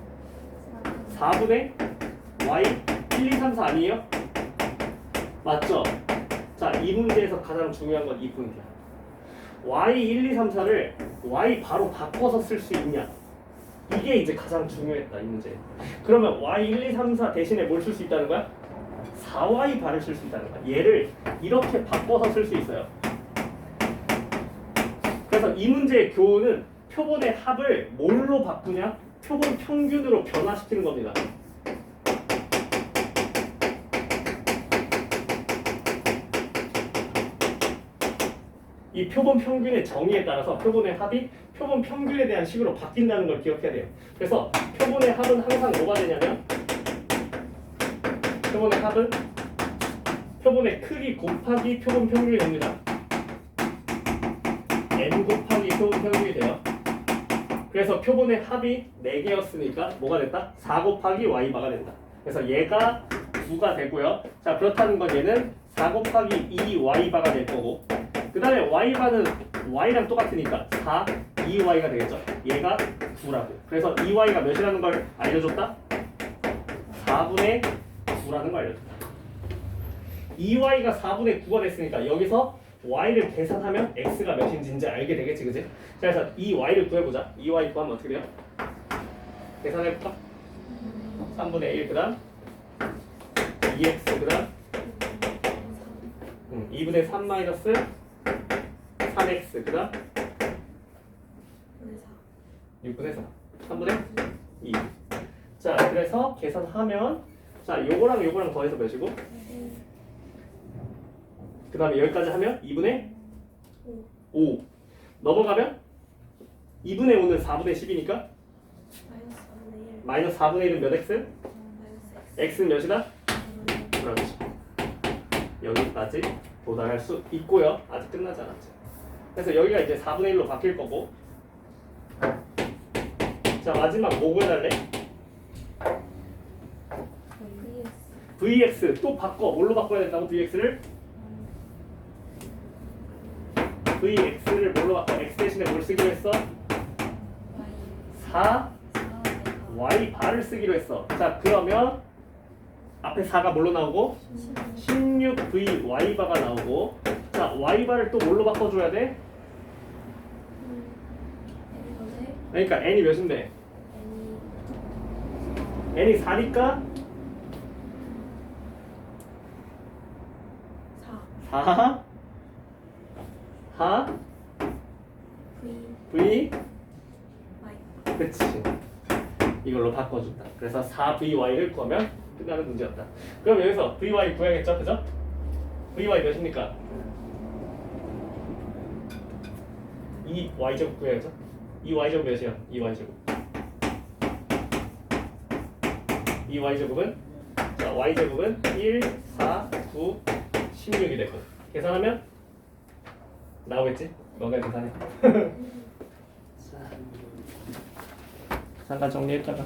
4분의 y 1, 2, 3, 4 아니에요? 맞죠? 자, 이 문제에서 가장 중요한 건 이 포인트야. y 1, 2, 3, 4를 y 바로 바꿔서 쓸 수 있냐? 이게 이제 가장 중요했다, 이 문제. 그러면 y 1, 2, 3, 4 대신에 뭘 쓸 수 있다는 거야? 4y 바를 쓸 수 있다는 거야. 얘를 이렇게 바꿔서 쓸 수 있어요. 그래서 이 문제의 교훈은 표본의 합을 뭘로 바꾸냐? 표본 평균으로 변화시키는 겁니다. 이 표본 평균의 정의에 따라서 표본의 합이 표본 평균에 대한 식으로 바뀐다는 걸 기억해야 돼요. 그래서 표본의 합은 항상 뭐가 되냐면 표본의 합은 표본의 크기 곱하기 표본 평균이 됩니다. n 곱하기 표본 평균이 돼요. 그래서 표본의 합이 4개였으니까 뭐가 됐다? 4 곱하기 y바가 된다. 그래서 얘가 9가 되고요. 자, 그렇다는 건 얘는 4 곱하기 2y바가 될 거고, 그 다음에 y바는 y랑 똑같으니까 4, 2y가 되겠죠. 얘가 9라고. 그래서 2y가 몇이라는 걸 알려줬다? 4분의 9라는 걸 알려줬다. 2y가 4분의 9가 됐으니까 여기서 y를 계산하면 x가 몇인지 이제 알게 되겠지, 그지? 자, 그래서 이 y를 구해보자. 2y 구하면 어떻게 돼요? 계산해볼까? 3분의 1 그 다음 2x 그 다음 2분의 3 마이너스 3x 그 다음 6분의 4 3분의 2. 자, 그래서 계산하면 자, 요거랑 요거랑 더해서 몇이고 그 다음에 여기까지 하면 2분의 5 넘어가면 2분의 5는 4분의 10이니까 마이너스 4분의 1은 몇 x? x는 몇이다? 그렇지. 여기까지 도달할 수 있고요. 아직 끝나지 않았죠. 그래서 여기가 이제 4분의 1로 바뀔 거고, 자, 마지막 뭐 구해달래? vx 또 바꿔. 뭘로 바꿔야 된다고? vx를 뭘로 바꿔? x 대신에 뭘 쓰기로 했어? 4 y 바를 쓰기로 했어. 자, 그러면 앞에 4가 뭘로 나오고 16v y 바가 나오고, 자, y 바를 또 뭘로 바꿔줘야 돼? 그러니까 n이 몇인데? n이 4니까 4 4 v 그치, 이걸로 바꿔준다. 그래서 4vy를 구하면 끝나는 문제였다. 그럼 여기서 vy 구해야겠죠, 그죠? vy 몇입니까? 2y제곱 구해야죠. 2y제곱 몇이야? 2y제곱 2y제곱은 자, y제곱은 1, 4, 9, 16이 됐거든. 계산하면 나오겠지? 너가 계산해. 잠깐 정리했다가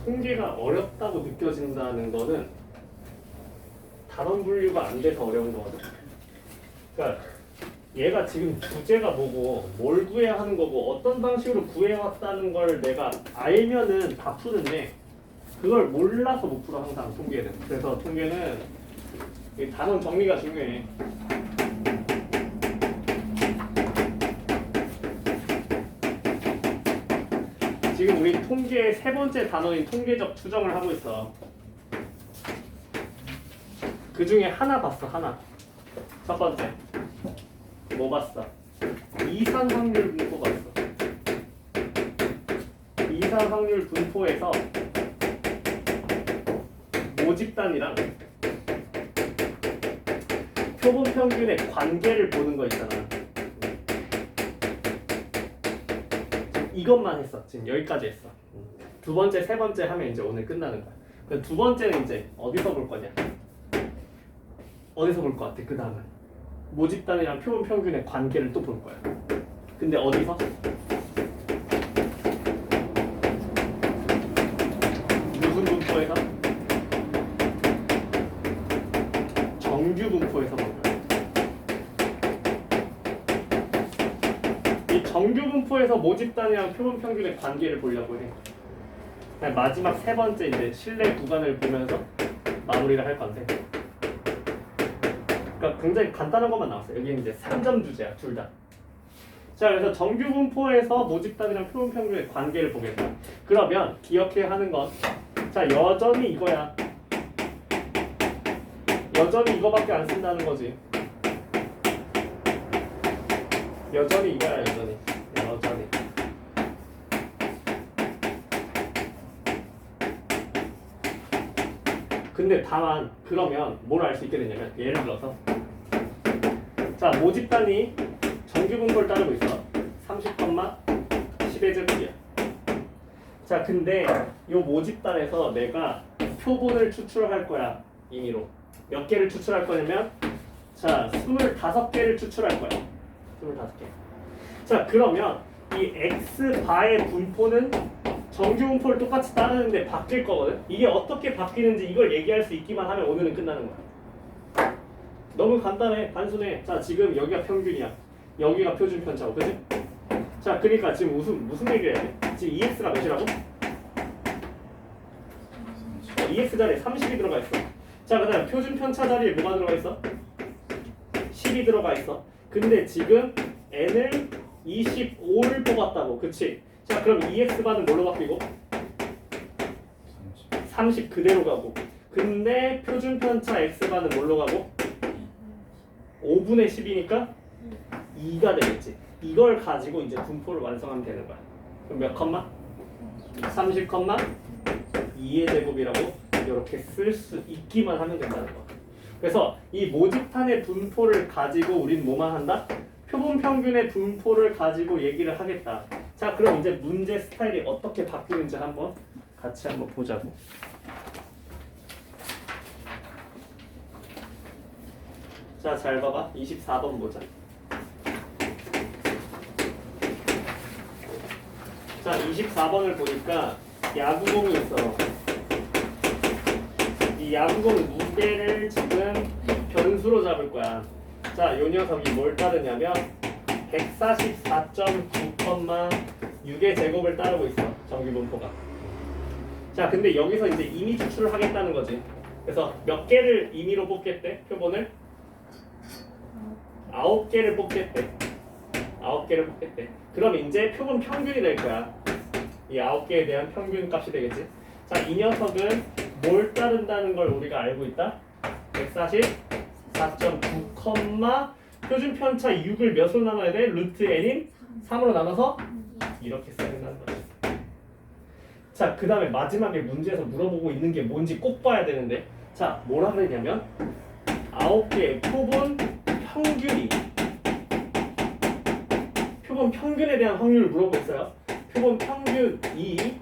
통계가 어렵다고 느껴진다는 거는 단원 분류가 안 돼서 어려운 거거든. 그러니까 얘가 지금 주제가 뭐고 뭘 구해야 하는 거고 어떤 방식으로 구해왔다는 걸 내가 알면은 다 푸는데 그걸 몰라서 못 풀어 항상 통계는. 그래서 통계는 이 단원 정리가 중요해. 지금 우리 통계의 세 번째 단원인 통계적 추정을 하고 있어. 그 중에 하나 봤어, 하나. 첫 번째. 뭐 봤어? 이산 확률 분포 봤어. 이산 확률 분포에서 모집단이랑 표본 평균의 관계를 보는 거 있잖아. 이것만 했어. 지금 여기까지 했어. 두 번째, 세 번째 하면 이제 오늘 끝나는 거야. 그럼 두 번째는 이제 어디서 볼 거냐? 어디서 볼 것 같아? 그 다음은 모집단이랑 표본 평균의 관계를 또 볼 거야. 근데 어디서? 무슨 분포에서? 정규 분포에서 볼 거야. 이 정규 분포에서 모집단이랑 표본 평균의 관계를 보려고 해. 그냥 마지막 세 번째 이제 신뢰 구간을 보면서 마무리를 할 건데. 그러니까 굉장히 간단한 것만 나왔어요. 여기는 이제 3점 주제야, 둘 다. 자, 그래서 정규 분포에서 모집단이랑 표본 평균의 관계를 보겠다. 그러면 기억해야 하는 건, 자, 여전히 이거야. 여전히 이거밖에 안 쓴다는 거지. 여전히 이거야, 여전히. 여전히. 근데 다만 그러면 뭘 알 수 있게 되냐면 예를 들어서 자 모집단이 정규 분포를 따르고 있어. 30, 10의 제곱이야. 자 근데 요 모집단에서 내가 표본을 추출할 거야. 임의로 몇 개를 추출할 거냐면 자 25개를 추출할 거야. 25개. 자 그러면 이 X바의 분포는 정규 분포를 똑같이 따르는데 바뀔 거거든. 이게 어떻게 바뀌는지 이걸 얘기할 수 있기만 하면 오늘은 끝나는 거야. 너무 간단해, 단순해. 자 지금 여기가 평균이야. 여기가 표준 편차고, 그치? 자 그러니까 지금 무슨 얘기를 해야 돼? 지금 EX가 몇이라고? EX 자리에 30이 들어가 있어. 자 그다음 표준 편차 자리에 뭐가 들어가 있어? 10이 들어가 있어. 근데 지금 N을 25를 뽑았다고, 그치? 자 그럼 EX반은 뭘로 바뀌고? 30 그대로 가고. 근데 표준 편차 X반은 뭘로 가고? 5분의 10이니까 2가 되겠지. 이걸 가지고 이제 분포를 완성하면 되는 거야. 그럼 몇 컴마? 30 컴마 2의 제곱이라고 이렇게 쓸 수 있기만 하면 된다는 거야. 그래서 이 모집탄의 분포를 가지고 우린 뭐만 한다? 표본 평균의 분포를 가지고 얘기를 하겠다. 자 그럼 이제 문제 스타일이 어떻게 바뀌는지 한번 같이 한번 보자고. 자 잘 봐봐. 24번 보자. 자 24번을 보니까 야구공이 있어. 이 야구공 무게를 지금 변수로 잡을 거야. 자 요 녀석이 뭘 따르냐면 144.9,6의 제곱을 따르고 있어. 정규 분포가. 자 근데 여기서 이제 임의 추출을 하겠다는 거지. 그래서 몇 개를 임의로 뽑겠대? 표본을 9개를 뽑겠대. 9개를 뽑겠대. 그럼 이제 표본 평균이 될 거야. 이 9개에 대한 평균 값이 되겠지. 자 이 녀석은 뭘 따른다는 걸 우리가 알고 있다. 144.9, 표준 편차 6을 몇으로 나눠야 돼? 루트 n인 3으로 나눠서 이렇게 써야 된다는 거지. 자 그 다음에 마지막에 문제에서 물어보고 있는 게 뭔지 꼭 봐야 되는데, 자 뭐라 그랬냐면 9개의 표본 평균이, 표본 평균에 대한 확률을 물어보고 있어요. 표본 평균이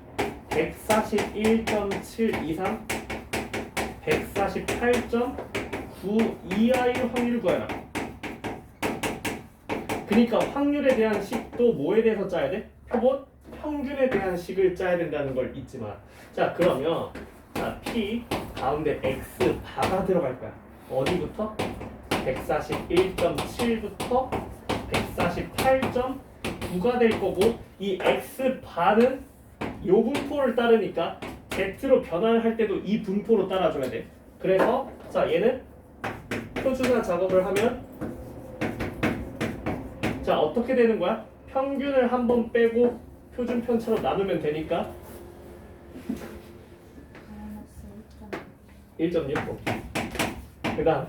141.7 이상 148.9 이하의 확률을 구해라. 그러니까 확률에 대한 식도 뭐에 대해서 짜야 돼? 표본 평균에 대한 식을 짜야 된다는 걸 잊지 마. 자 그러면 자 P 가운데 X 바가 들어갈 거야. 어디부터? 141.7부터 148.9가 될 거고 이 x반은 요 분포를 따르니까 z로 변환할 때도 이 분포로 따라줘야 돼. 그래서 자 얘는 표준화 작업을 하면 자 어떻게 되는 거야? 평균을 한번 빼고 표준편차로 나누면 되니까 마이너스 1.6 오케이. 그 다음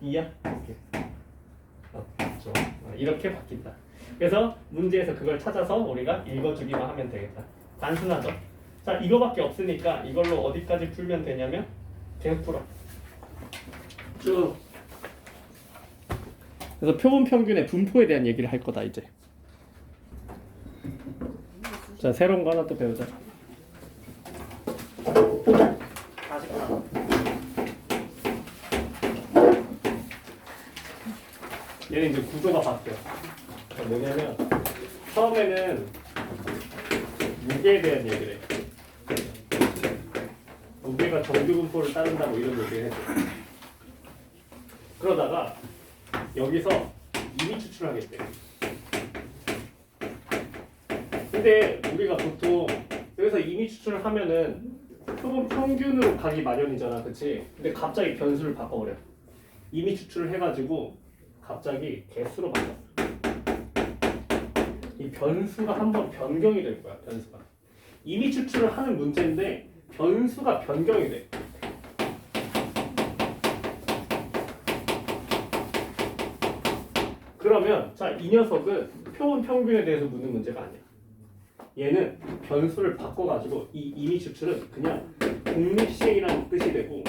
2야? 오케이. 좋아. 이렇게 바뀐다. 그래서 문제에서 그걸 찾아서 우리가 읽어주기만 하면 되겠다. 단순하죠? 자 이거밖에 없으니까 이걸로 어디까지 풀면 되냐면 계속 풀어. 쭉. 그래서 표본 평균의 분포에 대한 얘기를 할 거다 이제. 자 새로운 거 하나 또 배우자. 다시 하나. 얘는 이제 구조가 바뀌어. 뭐냐면 처음에는 무게에 대한 얘기를 해. 무게가 정규 분포를 따른다고 이런 얘기를 해줘. 그러다가 여기서 이미 추출하겠대. 근데 우리가 보통 여기서 이미 추출을 하면은 표본 평균으로 가기 마련이잖아, 그치? 근데 갑자기 변수를 바꿔버려. 이미 추출을 해가지고 갑자기 개수로 바꿔. 이 변수가 한번 변경이 될 거야, 변수가. 이미 추출을 하는 문제인데 변수가 변경이 돼. 그러면 자, 이 녀석은 표본 평균에 대해서 묻는 문제가 아니야. 얘는 변수를 바꿔가지고 이 이미 추출은 그냥 독립시행이라는 뜻이 되고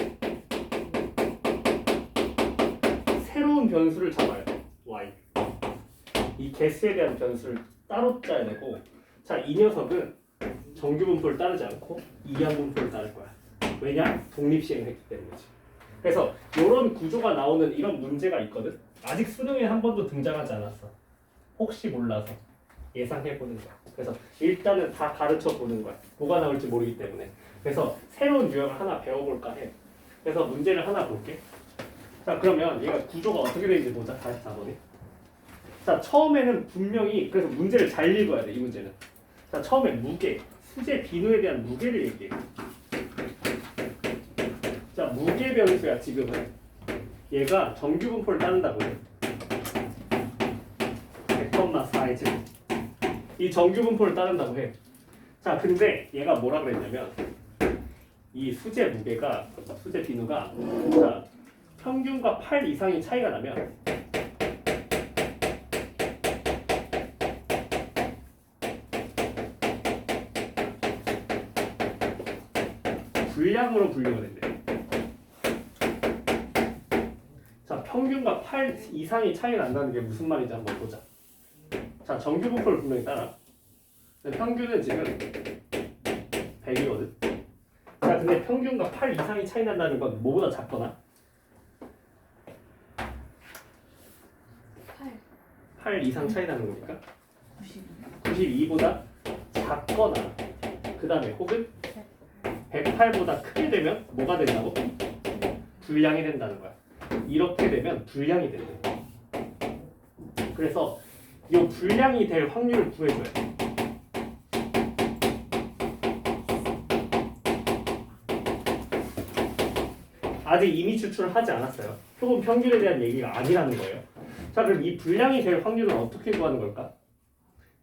새로운 변수를 잡아야 돼. y. 이 개수에 대한 변수를 따로 짜야 되고 자, 이 녀석은 정규 분포를 따르지 않고 이항 분포를 따를 거야. 왜냐? 독립시행을 했기 때문이지. 그래서 이런 구조가 나오는 이런 문제가 있거든. 아직 수능에 한 번도 등장하지 않았어. 혹시 몰라서 예상해보는 거야. 그래서 일단은 다 가르쳐보는 거야. 뭐가 나올지 모르기 때문에. 그래서 새로운 유형을 하나 배워볼까 해. 그래서 문제를 하나 볼게. 자 그러면 얘가 구조가 어떻게 되는지 보자. 다시 4번에. 자 처음에는 분명히 그래서 문제를 잘 읽어야 돼. 이 문제는. 자 처음에 무게, 수제 비누에 대한 무게를 얘기해. 자 무게 변수야 지금은. 얘가 정규 분포를 따른다고 해. 100,4지. 이 정규 분포를 따른다고 해. 자 근데 얘가 뭐라 그랬냐면 이 수제 무게가 수제 비누가 자 평균과 8 이상이 차이가 나면 불량으로 분류가 된대. 자 평균과 8 이상이 차이 난다는 게 무슨 말인지 한번 보자. 자 정규 분포를 분명히 따라. 평균은 지금 100이거든. 자 근데 평균과 8 이상이 차이 난다는 건 뭐보다 작거나 8 이상 차이 나는 거니까 92보다 작거나 그 다음에 혹은 108보다 크게 되면 뭐가 된다고? 불량이 된다는 거야. 이렇게 되면 불량이 된대. 그래서 이 불량이 될 확률을 구해줘야 돼. 아직 이미 추출을 하지 않았어요. 표본 평균에 대한 얘기가 아니라는 거예요. 자 그럼 이 불량이 될 확률은 어떻게 구하는 걸까?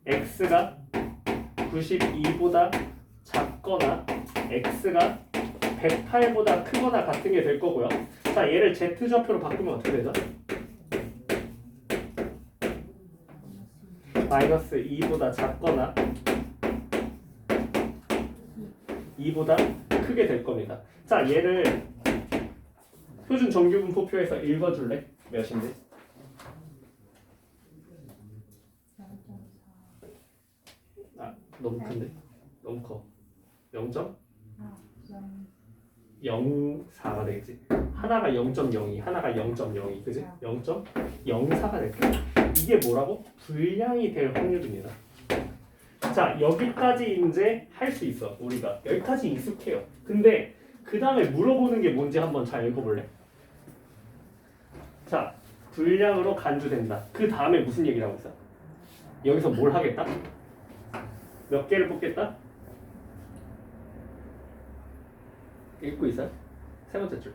x가 92보다 작거나 x가 108보다 크거나 같은 게 될 거고요. 자 얘를 z좌표로 바꾸면 어떻게 되죠? 마이너스 2보다 작거나 2보다 크게 될 겁니다. 자 얘를 표준 정규 분포표에서 읽어줄래? 몇인데? 아 너무 큰데? 너무 커. 0.04가 되겠지. 하나가 0.02, 하나가 0.02, 그지? 0.04가 될 거야. 이게 뭐라고? 불량이 될 확률입니다. 자 여기까지 이제 할 수 있어. 우리가 여기까지 익숙해요. 근데 그 다음에 물어보는 게 뭔지 한번 잘 읽어볼래? 분량으로 간주된다. 그 다음에 무슨 얘기를 하고 있어? 여기서 뭘 하겠다? 몇 개를 뽑겠다? 읽고 있어요? 세 번째 줄.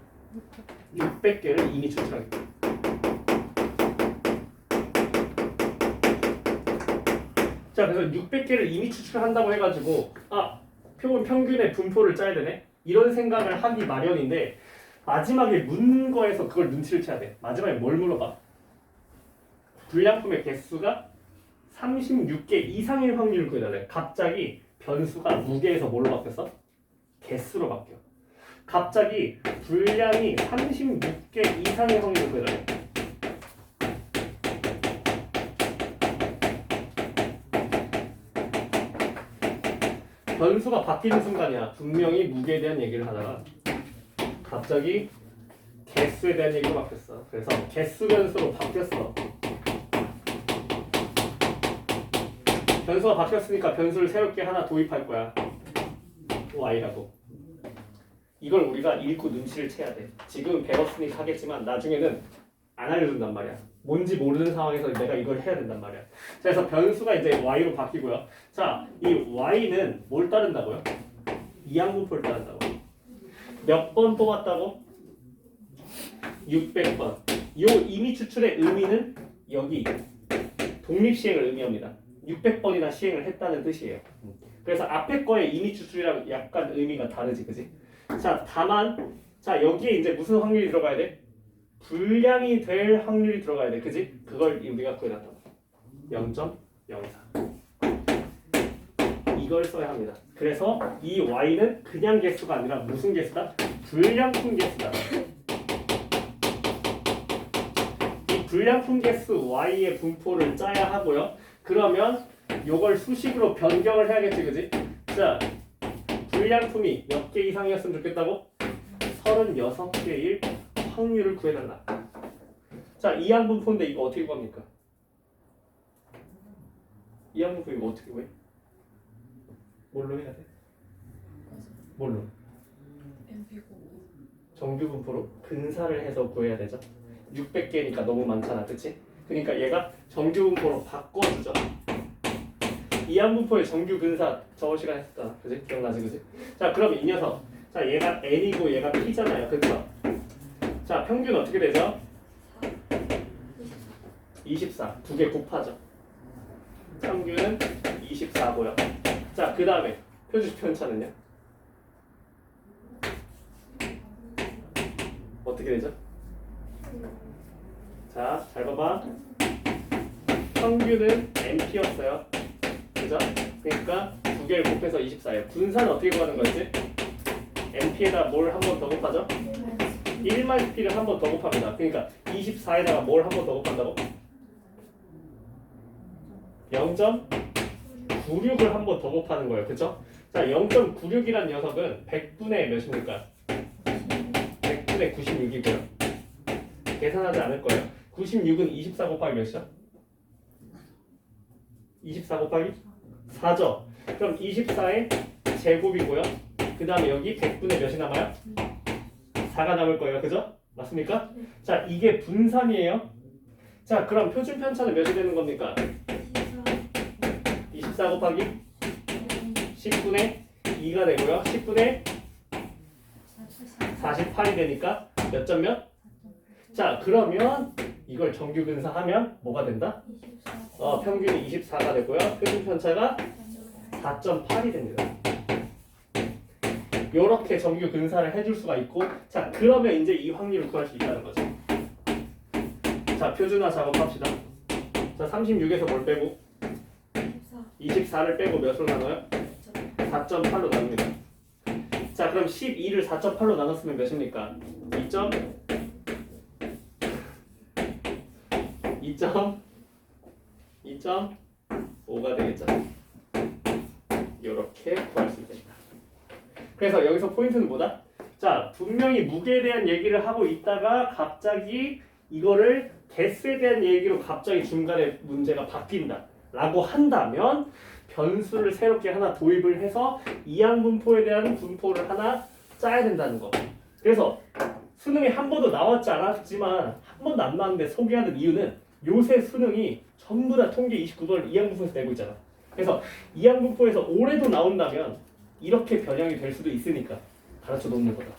600개를 이미 추출하겠다. 자, 그래서 600개를 이미 추출한다고 해가지고 표본 평균의 분포를 짜야 되네? 이런 생각을 하기 마련인데 마지막에 묻는 거에서 그걸 눈치를 채야 돼. 마지막에 뭘 물어봐? 불량품의 개수가 36개 이상일 확률을 구해야 돼. 갑자기 변수가 무게에서 뭘로 바뀌었어? 개수로 바뀌어. 갑자기 분량이 36개 이상의 확률을 구해야 돼. 변수가 바뀌는 순간이야. 분명히 무게에 대한 얘기를 하다가 갑자기 개수에 대한 얘기로 바뀌었어. 그래서 개수 변수로 바뀌었어. 변수가 바뀌었으니까 변수를 새롭게 하나 도입할 거야. y라고. 이걸 우리가 읽고 눈치를 채야 돼. 지금 배웠으니까 하겠지만 나중에는 안 알려준단 말이야. 뭔지 모르는 상황에서 내가 이걸 해야 된단 말이야. 자, 그래서 변수가 이제 y로 바뀌고요. 자, 이 y는 뭘 따른다고요? 이항분포를 따른다고. 몇 번 뽑았다고? 600번. 요 이미 추출의 의미는 여기 독립시행을 의미합니다. 600번이나 시행을 했다는 뜻이에요. 그래서 앞에 거에 이미 추출이랑 약간 의미가 다르지, 그지? 자, 다만 자 여기에 이제 무슨 확률이 들어가야 돼? 분량이 될 확률이 들어가야 돼, 그지? 그걸 우리가 구해놨다. 0.04. 이걸 써야 합니다. 그래서 이 y는 그냥 개수가 아니라 무슨 개수다? 불량품 개수다. 이 불량품 개수 y의 분포를 짜야 하고요. 그러면 요걸 수식으로 변경을 해야겠지, 그지? 자, 불량품이 몇 개 이상이었으면 좋겠다고? 36개일 확률을 구해달라. 자, 이항분포인데 이거 어떻게 구합니까? 이항분포 이거 어떻게 구해? 뭘로 해야 돼? 뭘로? 정규분포로 근사를 해서 구해야 되죠. 600개니까 너무 많잖아, 그치? 그러니까 얘가 정규분포로 바꿔주죠. 이항분포의 정규 근사 저번 시간에 했었잖아, 그지? 기억나지, 그지? 자, 그럼 이 녀석, 자 얘가 n이고 얘가 p잖아요, 그렇죠? 자, 평균 어떻게 되죠? 24. 두 개 곱하죠. 평균은 24고요. 자, 그 다음에 표준 편차는요? 어떻게 되죠? 자, 잘 봐봐. 평균은 np였어요. 그죠? 그러니까 두 개를 곱해서 24예요. 분산은 어떻게 구하는 거였지? np에다 뭘 한 번 더 곱하죠? 1-p를 한 번 더 곱합니다. 그러니까 24에다가 뭘 한 번 더 곱한다고? 0.96을 한 번 더 곱하는 거예요. 그쵸? 자, 0.96이란 녀석은 100분의 몇입니까? 100분의 96이고요. 계산하지 않을 거예요. 96은 24 곱하기 몇이죠? 24 곱하기 4죠. 그럼 24의 제곱이고요. 그 다음에 여기 100분의 몇이 남아요? 4가 남을 거예요. 그죠? 맞습니까? 자, 이게 분산이에요. 자, 그럼 표준 편차는 몇이 되는 겁니까? 24 곱하기 10분의 2가 되고요. 10분의 48이 되니까 몇 점 몇? 자, 그러면 이걸 정규 근사하면 뭐가 된다? 평균이 24가 되고요. 표준 편차가 4.8이 됩니다. 이렇게 정규 근사를 해줄 수가 있고, 자, 그러면 이제 이 확률을 구할 수 있다는 거죠. 자, 표준화 작업합시다. 자, 36에서 뭘 빼고? 24를 빼고 몇으로 나눠요? 4.8로 나눕니다. 자, 그럼 12를 4.8로 나눴으면 몇입니까? 2.5가 되겠죠. 이렇게 구할 수 있겠다. 그래서 여기서 포인트는 뭐다? 자, 분명히 무게에 대한 얘기를 하고 있다가 갑자기 이거를 개수에 대한 얘기로 갑자기 중간에 문제가 바뀐다 라고 한다면 변수를 새롭게 하나 도입을 해서 이항분포에 대한 분포를 하나 짜야 된다는 거. 그래서 수능에 한 번도 나왔지 않았지만 한 번도 안 나왔는데 소개하는 이유는 요새 수능이 전부 다 통계 29번을 이항분포에서 내고 있잖아. 그래서 이항분포에서 올해도 나온다면 이렇게 변형이 될 수도 있으니까 가르쳐 놓는 거다.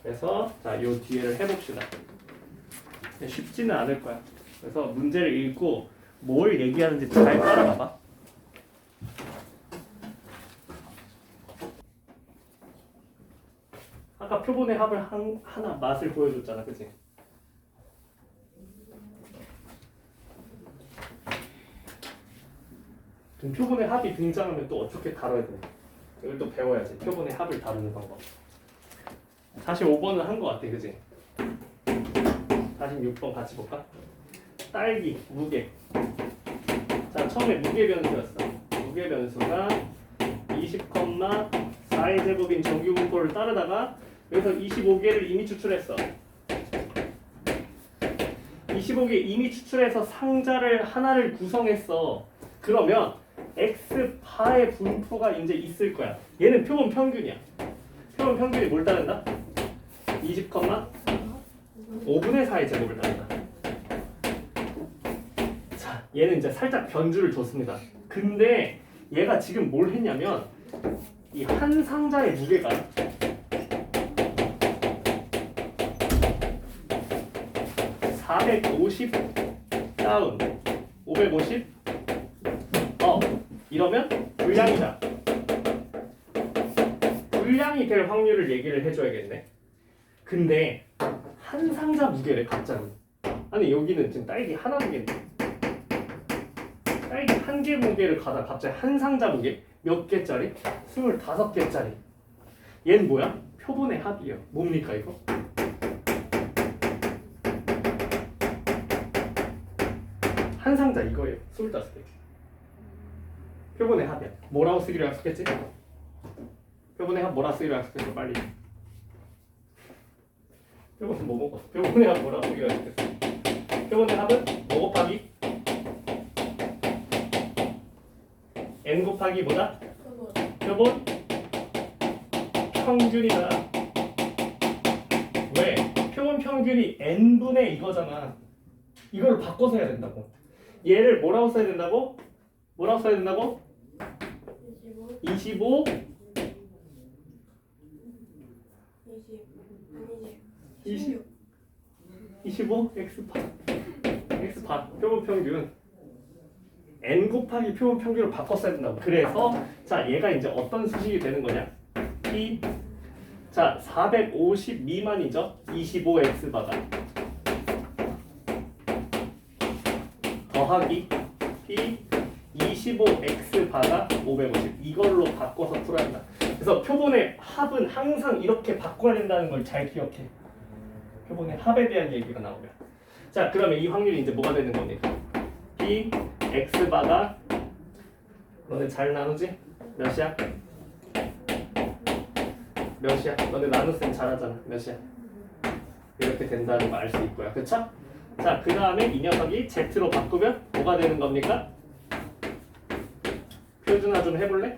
그래서 자, 요 뒤에를 해봅시다. 쉽지는 않을 거야. 그래서 문제를 읽고 뭘 얘기하는지 잘 따라가봐. 아까 표본의 합을 하나 맛을 보여줬잖아, 그치? 그럼 표본의 합이 등장하면 또 어떻게 다뤄야 돼? 이걸 또 배워야지. 표본의 합을 다루는 방법. 45번은 한 거 같아, 그치? 46번 같이 볼까? 딸기, 무게. 자, 처음에 무게 변수였어. 무게 변수가 20,4의 제곱인 정규 분포를 따르다가 여기서 25개를 이미 추출했어. 25개 이미 추출해서 상자를 하나를 구성했어. 그러면 x바의 분포가 이제 있을 거야. 얘는 표본 평균이야. 표본 평균이 뭘 따른다? 20,5분의 4의 제곱을 따른다. 자, 얘는 이제 살짝 변주를 줬습니다. 근데 얘가 지금 뭘 했냐면 이 한 상자의 무게가 450 다운 550 이러면 불량이다. 불량이 될 확률을 얘기를 해줘야겠네. 근데 한 상자 무게를 갑자기 아니 여기는 지금 딸기 하나 무게인데 딸기 한 개 무게를 가다 갑자기 한 상자 무게 몇 개짜리? 25개짜리. 얘는 뭐야? 표본의 합이에요. 뭡니까 이거? 한 상자 이거예요. 25개. 표본의 합이야. 뭐라고 쓰기로 약속했지? 표본의 합 뭐라 쓰기로 약속했어? 빨리. 표본 뭐 먹어? 표본의 합 뭐라고 쓰기로 약속했어? 표본의 합은 뭐 곱하기? n 곱하기 뭐다? 표본 평균이다. 왜? 표본 평균이 n분의 이거잖아. 이걸 바꿔서 해야 된다고. 얘를 뭐라고 써야 된다고? 뭐라고 써야 된다고? 25 25 x파 표본 평균 n 곱하기 표본 평균을 바꿔 써야 된다고. 그래서 자 얘가 이제 어떤 수식이 되는 거냐? p 자 450 미만이죠. 25x바가 더하기 p 25x바가 550 이걸로 바꿔서 풀어야 한다. 그래서 표본의 합은 항상 이렇게 바꿔야 된다는 걸 잘 기억해. 표본의 합에 대한 얘기가 나오면 자 그러면 이 확률이 이제 뭐가 되는 겁니까? p x바가 너네 잘 나누지? 몇이야? 몇이야? 너네 나눗셈 잘하잖아. 몇이야? 이렇게 된다는 거 알 수 있고요. 그쵸? 자 그 다음에 이 녀석이 z로 바꾸면 뭐가 되는 겁니까? 표준화 좀 해볼래?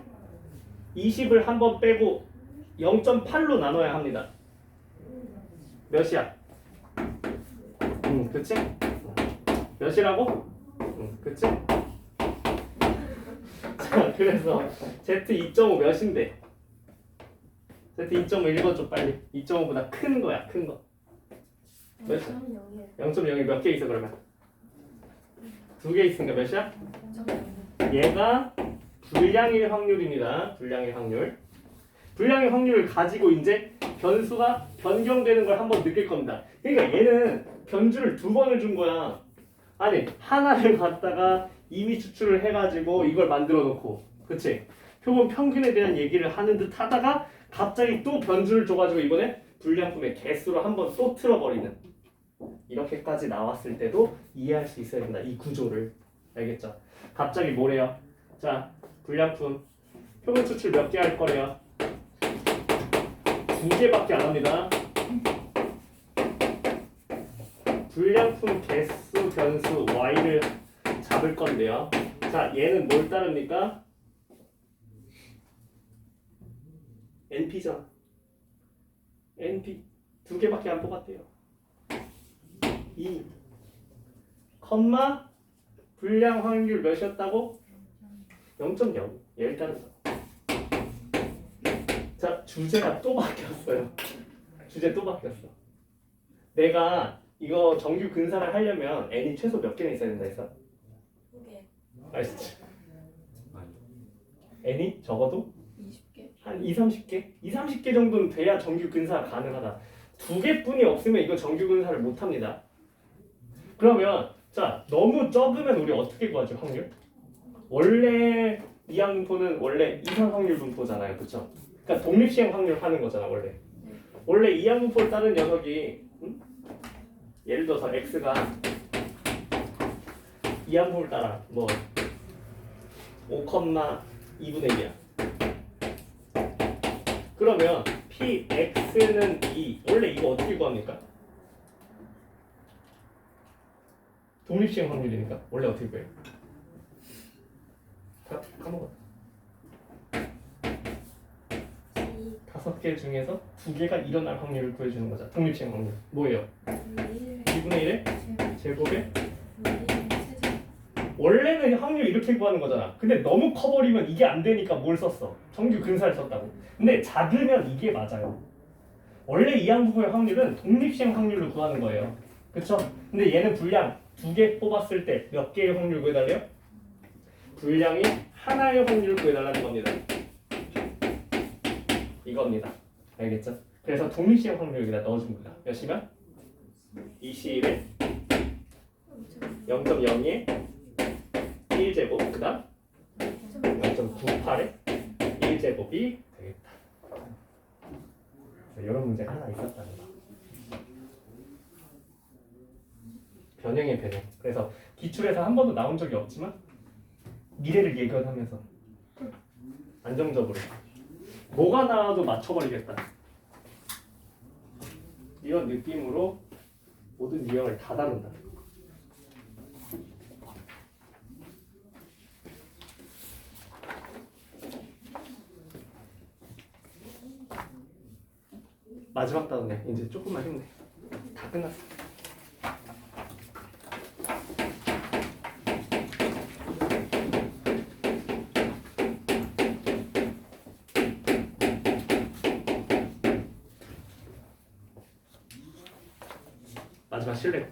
20을 한번 빼고 0.8로 나눠야 합니다. 몇이야? 그치? 몇이라고? 그치? 자, 그래서 Z2.5 몇인데? Z2.5 읽어줘 빨리. 2.5보다 큰 거야, 큰 거. 몇이야? 0.0이 몇 개 있어 그러면? 2개 있으니까 몇이야? 얘가 불량일 확률입니다. 불량일 확률. 불량의 확률을 가지고 이제 변수가 변경되는 걸 한번 느낄 겁니다. 그러니까 얘는 변주를 2번을 준 거야. 아니 하나를 갖다가 이미 추출을 해가지고 이걸 만들어 놓고 그치? 표본 평균에 대한 얘기를 하는 듯 하다가 갑자기 또 변주를 줘가지고 이번에 불량품의 개수로 한번 또 틀어버리는 이렇게까지 나왔을 때도 이해할 수 있어야 된다. 이 구조를. 알겠죠? 갑자기 뭐래요? 자 불량품 표본 추출 몇 개 할 거래요? 2개밖에 안 합니다. 불량품 개수 변수 y를 잡을 건데요. 자, 얘는 뭘 따릅니까? np잖아. np 두 개밖에 안 뽑았대요. 2 컴마 불량 확률 몇이었다고? 0.0 얘를 따른다. 자, 주제가 또 바뀌었어요. 주제 또 바뀌었어. 내가 이거 정규 근사를 하려면 n이 최소 몇 개는 있어야 된다 했어? 2개. 알았지? n이 적어도 20개. 한 2, 30개? 2, 30개 정도는 돼야 정규 근사가 가능하다. 두 개뿐이 없으면 이거 정규 근사를 못 합니다. 그러면 자, 너무 적으면 우리 어떻게 구하죠, 확률? 원래 이항분포는 원래 이상 확률 분포잖아요. 그쵸? 그러니까 독립시행 확률 하는 거잖아, 원래. 원래 이항분포를 따른 녀석이 예를 들어서 x가 이항분포를 따라 뭐 5,2분의 1이야. 그러면 px는 2. 원래 이거 어떻게 구합니까? 독립시행 확률이니까 원래 어떻게 구해요? 다 까먹었다. 5개 중에서 2개가 일어날 확률을 구해주는 거죠. 독립시행 확률. 뭐예요? 2분의 1의 제곱에 원래는 확률 이렇게 구하는 거잖아. 근데 너무 커버리면 이게 안 되니까 뭘 썼어? 정규 근사를 썼다고. 근데 작으면 이게 맞아요. 원래 이항부호의 확률은 독립시행 확률로 구하는 거예요. 그쵸? 근데 얘는 분량 2개 뽑았을 때 몇 개의 확률 구해달래요? 분량이 하나의 확률 구해달라는 겁니다. 이겁니다. 알겠죠? 그래서 독립시행 확률 여기다 넣어준 거야. 몇이면? 21에 0.02에 1제곱 그 다음 0.98에 1제곱이 되겠다. 이런 문제가 하나 있었다는 거. 변형의 변형. 그래서 기출에서 한 번도 나온 적이 없지만 미래를 예견하면서 안정적으로 뭐가 나와도 맞춰버리겠다. 이런 느낌으로 모든 유형을 다 다룬다. 마지막 단어네. 이제 조금만 힘내. 다 끝났어. 마지막 실례.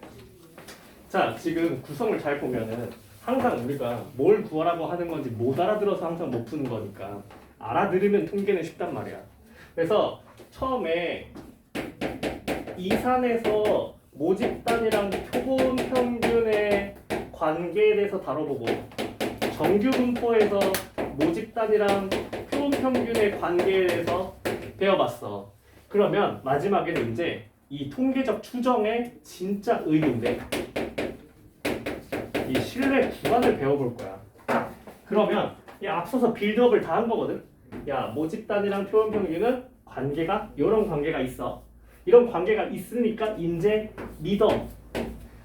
자, 지금 구성을 잘 보면은 항상 우리가 뭘 구하라고 하는 건지 못 알아들어서 항상 못 푸는 거니까 알아들으면 통계는 쉽단 말이야. 그래서 처음에 이산에서 모집단이랑 표본 평균의 관계에 대해서 다뤄보고 정규 분포에서 모집단이랑 표본 평균의 관계에 대해서 배워봤어. 그러면 마지막에는 이제 이 통계적 추정의 진짜 의미인데 이 신뢰 구간을 배워볼 거야. 그러면 이 앞서서 빌드업을 다 한 거거든. 야, 모집단이랑 표본 평균은 관계가 이런 관계가 있어. 이런 관계가 있으니까 이제 믿어.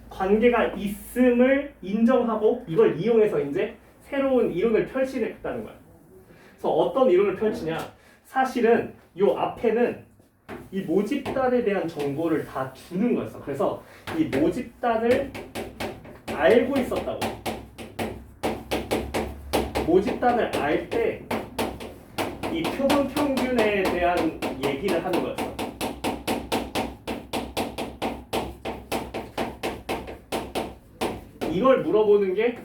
관계가 있음을 인정하고 이걸 이용해서 이제 새로운 이론을 펼치겠다는 거야. 그래서 어떤 이론을 펼치냐? 사실은 요 앞에는 이 모집단에 대한 정보를 다 주는 거였어. 그래서 이 모집단을 알고 있었다고. 모집단을 알 때 이 표본 평균에 대한 얘기를 하는 거였어. 이걸 물어보는 게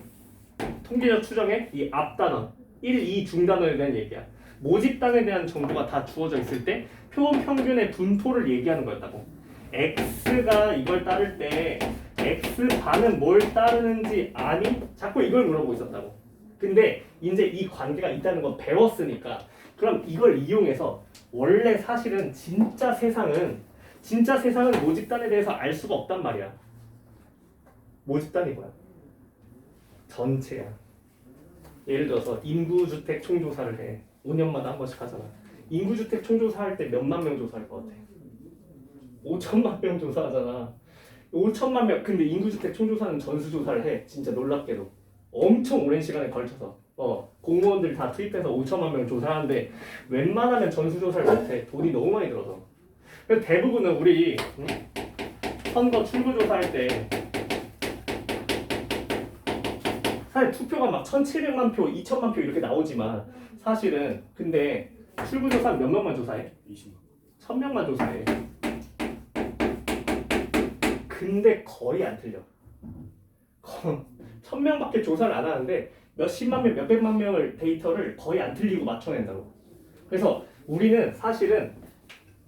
통계적 추정의 이 앞단원 1, 2 중단원에 대한 얘기야. 모집단에 대한 정보가 다 주어져 있을 때 표본 평균의 분포를 얘기하는 거였다고. x가 이걸 따를 때 x반은 뭘 따르는지 아니? 자꾸 이걸 물어보고 있었다고. 근데 이제 이 관계가 있다는 거 배웠으니까 그럼 이걸 이용해서 원래 사실은 진짜 세상은 모집단에 대해서 알 수가 없단 말이야. 모집단이 뭐야? 전체야. 예를 들어서 인구주택 총조사를 해. 5년마다 한 번씩 하잖아. 인구주택 총조사할 때 몇만 명 조사할 것 같아? 5천만 명 조사하잖아. 5천만 명. 근데 인구주택 총조사는 전수조사를 해. 진짜 놀랍게도. 엄청 오랜 시간에 걸쳐서. 공무원들 다 투입해서 5천만 명 조사하는데 웬만하면 전수조사를 못해. 돈이 너무 많이 들어서. 그래서 대부분은 우리 선거 출구조사할 때 사실 투표가 막 1,700만 표, 2,000만 표 이렇게 나오지만 사실은 근데 출구조사는 몇 명만 조사해? 20만. 1,000명만 조사해. 근데 거의 안 틀려. 1,000명밖에 조사를 안 하는데 몇십만 명, 몇백만 명을 데이터를 거의 안 틀리고 맞춰낸다고. 그래서 우리는 사실은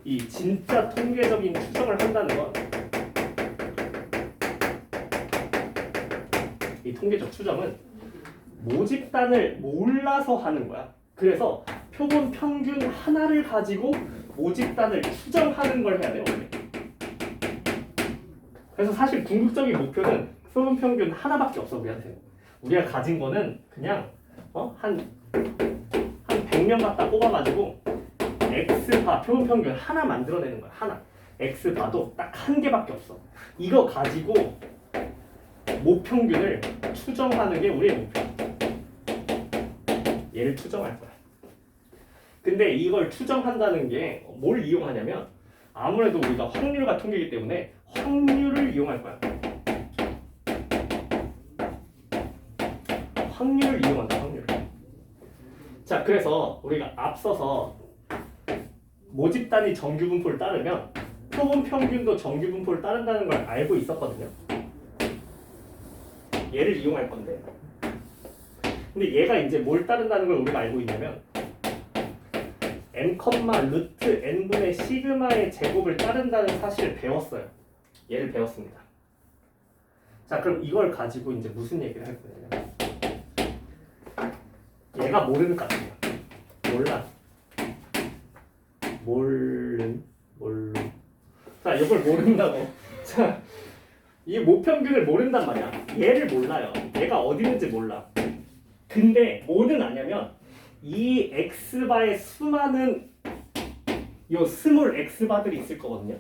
이 진짜 통계적인 추정을 한다는 건 이 통계적 추정은 모집단을 몰라서 하는 거야. 그래서 표본 평균 하나를 가지고 모집단을 추정하는 걸 해야 돼 원래. 그래서 사실 궁극적인 목표는 표본 평균 하나밖에 없어 우리한테는. 우리가 가진 거는 그냥 한 100명 갖다 뽑아가지고 X바 표본 평균 하나 만들어내는 거야. 하나. X바도 딱 한 개밖에 없어. 이거 가지고 모평균을 추정하는 게 우리의 목표야. 얘를 추정할 거야. 근데 이걸 추정한다는 게 뭘 이용하냐면 아무래도 우리가 확률과 통계이기 때문에 확률을 이용할 거야. 확률을 이용한다. 확률. 자, 그래서 우리가 앞서서 모집단이 정규 분포를 따르면 표본 평균도 정규 분포를 따른다는 걸 알고 있었거든요. 얘를 이용할 건데. 근데 얘가 이제 뭘 따른다는 걸 우리가 알고 있냐면 n, 루트 n분의 시그마의 제곱을 따른다는 사실을 배웠어요. 얘를 배웠습니다. 자, 그럼 이걸 가지고 이제 무슨 얘기를 할 거냐면 얘가 모르는 값이야. 몰라. 몰로. 자, 이걸 모른다고. 자, 이 모평균을 모른단 말이야. 얘를 몰라요. 얘가 어디 있는지 몰라. 근데 뭐는 아냐면 이 x바의 수많은 요 스몰 x바들이 있을 거거든요.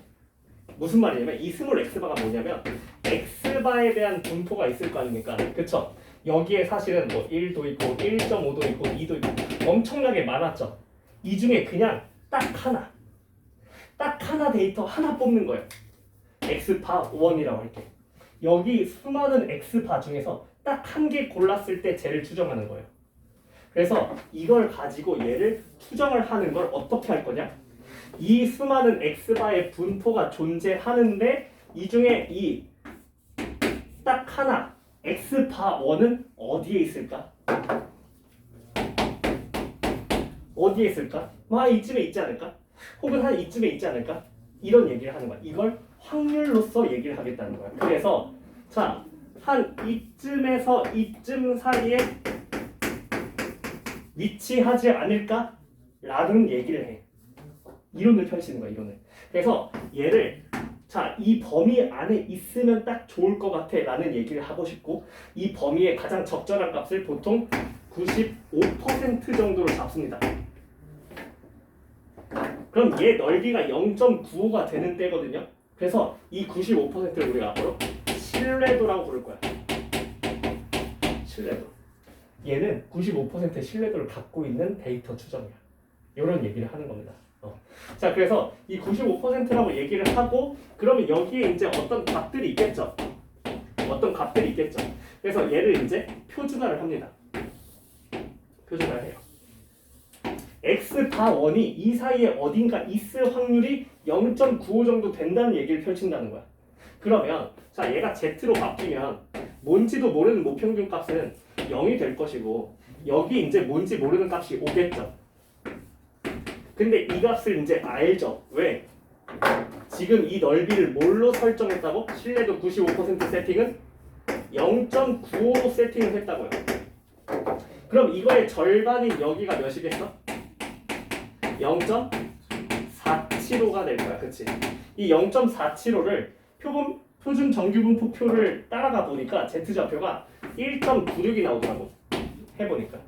무슨 말이냐면 이 스몰 x바가 뭐냐면 x바에 대한 분포가 있을 거 아닙니까? 그쵸? 여기에 사실은 뭐 1도 있고 1.5도 있고 2도 있고 엄청나게 많았죠. 이 중에 그냥 딱 하나 데이터 하나 뽑는 거예요. x바 1이라고 할게. 여기 수많은 x바 중에서 딱 한 개 골랐을 때 쟤를 추정하는 거예요. 그래서 이걸 가지고 얘를 추정을 하는 걸 어떻게 할 거냐? 이 수많은 x바의 분포가 존재하는데 이 중에 이 딱 하나 x바 1은 어디에 있을까? 어디에 있을까? 이쯤에 있지 않을까? 혹은 한 이쯤에 있지 않을까? 이런 얘기를 하는 거야. 이걸 확률로서 얘기를 하겠다는 거야. 그래서 자, 한 이쯤에서 이쯤 사이에 위치하지 않을까? 라는 얘기를 해. 이론을 펼치는 거야, 이론을. 그래서 얘를 자, 이 범위 안에 있으면 딱 좋을 것 같아 라는 얘기를 하고 싶고 이 범위의 가장 적절한 값을 보통 95% 정도로 잡습니다. 그럼 얘 넓이가 0.95가 되는 때거든요. 그래서 이 95%를 우리가 앞으로 신뢰도라고 부를 거야. 신뢰도. 얘는 95%의 신뢰도를 갖고 있는 데이터 추정이야. 이런 얘기를 하는 겁니다. 자, 그래서 이 95%라고 얘기를 하고 그러면 여기에 이제 어떤 값들이 있겠죠. 그래서 얘를 이제 표준화를 합니다. 표준화를 해요. x바 1이 이 사이에 어딘가 있을 확률이 0.95 정도 된다는 얘기를 펼친다는 거야. 그러면 자, 얘가 z로 바뀌면 뭔지도 모르는 모평균 값은 0이 될 것이고 여기 이제 뭔지 모르는 값이 5겠죠. 근데 이 값을 이제 알죠. 왜? 지금 이 넓이를 뭘로 설정했다고? 신뢰도 95% 세팅은 0.95로 세팅을 했다고요. 그럼 이거의 절반인 여기가 몇이겠어? 0.475가 될 거야. 그치? 이 0.475를 표준 정규분포표를 따라가 보니까 Z좌표가 1.96이 나오더라고. 해보니까.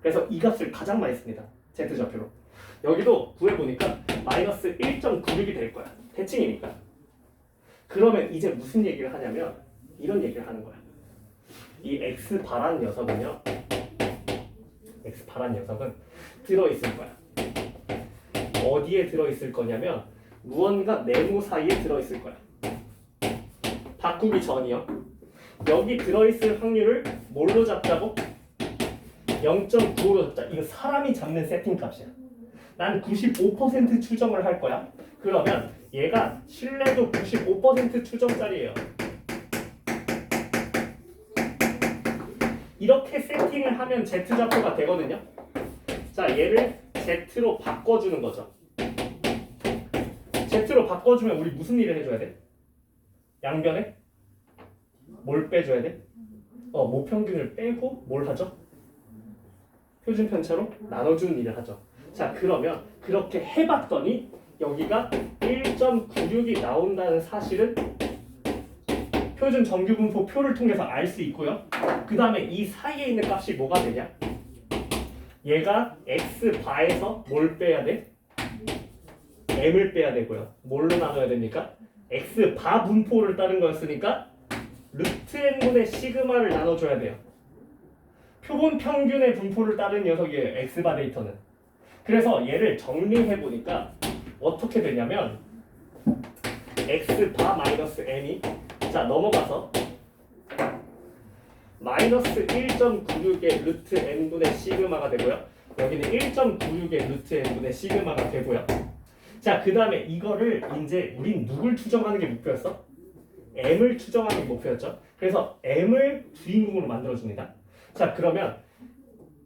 그래서 이 값을 가장 많이 씁니다. Z좌표로. 여기도 구해보니까 마이너스 1.96이 될 거야. 대칭이니까. 그러면 이제 무슨 얘기를 하냐면 이런 얘기를 하는 거야. 이 X바란 녀석은요. X바란 녀석은 들어있을 거야. 어디에 들어있을 거냐면 무언가 네모 사이에 들어있을 거야. 바꾸기 전이요. 여기 들어있을 확률을 뭘로 잡자고? 0.95로 잡자. 이거 사람이 잡는 세팅 값이야. 난 95% 추정을 할 거야. 그러면 얘가 신뢰도 95% 추정짜리예요. 이렇게 세팅을 하면 Z좌표가 되거든요. 자, 얘를 Z로 바꿔주는 거죠. Z로 바꿔주면 우리 무슨 일을 해줘야 돼? 양변에 뭘 빼줘야 돼? 모평균을 빼고 뭘 하죠? 표준 편차로 나눠주는 일을 하죠. 자, 그러면 그렇게 해봤더니 여기가 1.96이 나온다는 사실은 표준 정규분포 표를 통해서 알 수 있고요. 그 다음에 이 사이에 있는 값이 뭐가 되냐? 얘가 x바에서 뭘 빼야 돼? m을 빼야 되고요. 뭘로 나눠야 됩니까? x바 분포를 따른 거였으니까 루트 n분의 시그마를 나눠줘야 돼요. 표본 평균의 분포를 따른 녀석이에요. x바 데이터는. 그래서 얘를 정리해보니까 어떻게 되냐면 x바 마이너스 n이 자 넘어가서 마이너스 1.96의 루트 n분의 시그마가 되고요. 여기는 1.96의 루트 n분의 시그마가 되고요. 자, 그 다음에 이거를 이제 우린 누굴 추정하는 게 목표였어? m을 추정하는 게 목표였죠. 그래서 m을 주인공으로 만들어줍니다. 자, 그러면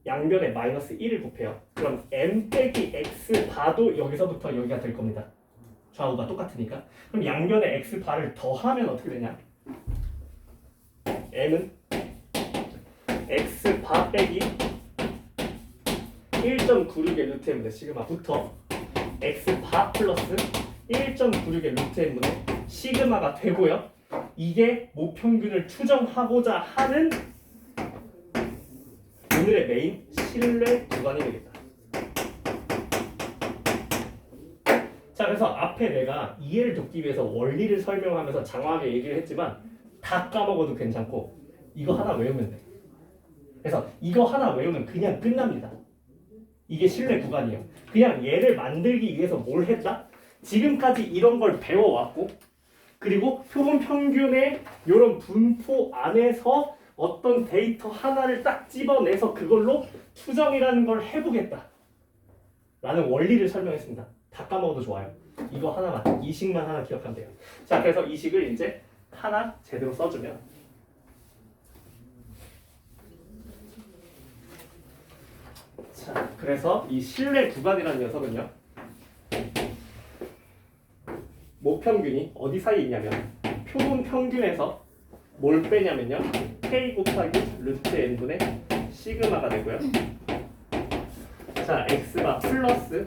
양변에 마이너스 1을 곱해요. 그럼 m 빼기 x 바도 여기서부터 여기가 될 겁니다. 좌우가 똑같으니까. 그럼 양변에 x 바를 더하면 어떻게 되냐? m은 x 바 빼기 1.96의 루트 n분의 시그마부터 x 바 플러스 1.96의 루트 n분의 시그마가 되고요. 이게 모평균을 추정하고자 하는 오늘의 메인 신뢰 구간이 되겠다. 자, 그래서 앞에 내가 이해를 돕기 위해서 원리를 설명하면서 장황하게 얘기를 했지만 다 까먹어도 괜찮고 이거 하나 외우면 돼. 그래서 이거 하나 외우면 그냥 끝납니다. 이게 신뢰 구간이에요. 그냥 얘를 만들기 위해서 뭘 했다? 지금까지 이런 걸 배워왔고 그리고 표본 평균의 이런 분포 안에서 어떤 데이터 하나를 딱 집어내서 그걸로 추정이라는 걸 해보겠다 라는 원리를 설명했습니다. 다 까먹어도 좋아요. 이거 하나만, 이 식만 하나 기억하면 돼요. 자, 그래서 이 식을 이제 하나 제대로 써주면 자, 그래서 이 신뢰 구간이라는 녀석은요 모평균이 어디 사이에 있냐면 표본 평균에서 뭘 빼냐면요 k 곱하기 루트 n분의 시그마가 되고요. 자, x가 플러스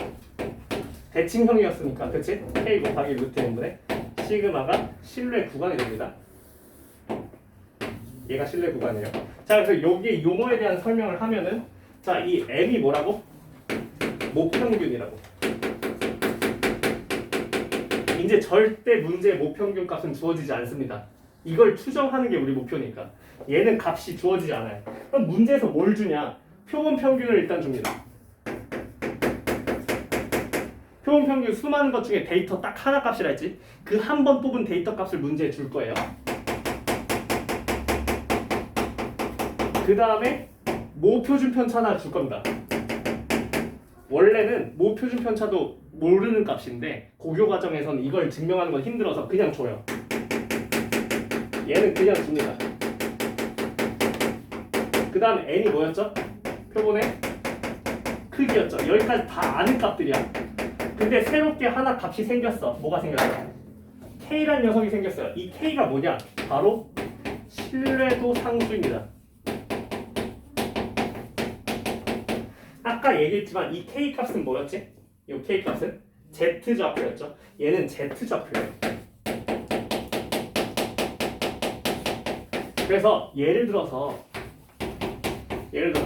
대칭형이었으니까 그치? k 곱하기 루트 n분의 시그마가 신뢰 구간이 됩니다. 얘가 신뢰 구간이에요. 자, 그래서 여기 용어에 대한 설명을 하면은 자, 이 m이 뭐라고? 모평균이라고. 이제 절대 문제의 모평균 값은 주어지지 않습니다. 이걸 추정하는 게 우리 목표니까. 얘는 값이 주어지지 않아요. 그럼 문제에서 뭘 주냐? 표본 평균을 일단 줍니다. 표본 평균 수많은 것 중에 데이터 딱 하나 값이라 했지? 그 한 번 뽑은 데이터 값을 문제에 줄 거예요. 그 다음에 모표준 편차나 줄 겁니다. 원래는 모표준 편차도 모르는 값인데 고교 과정에서는 이걸 증명하는 건 힘들어서 그냥 줘요. 얘는 그냥 줍니다. 그 다음 n이 뭐였죠? 표본의 크기였죠. 여기까지 다 아는 값들이야. 근데 새롭게 하나 값이 생겼어. 뭐가 생겼어? K라는 녀석이 생겼어요. 이 K가 뭐냐? 바로 신뢰도 상수입니다. 아까 얘기했지만 이 K 값은 뭐였지? 이 K 값은 Z 좌표였죠. 얘는 Z 좌표예요. 그래서 예를 들어서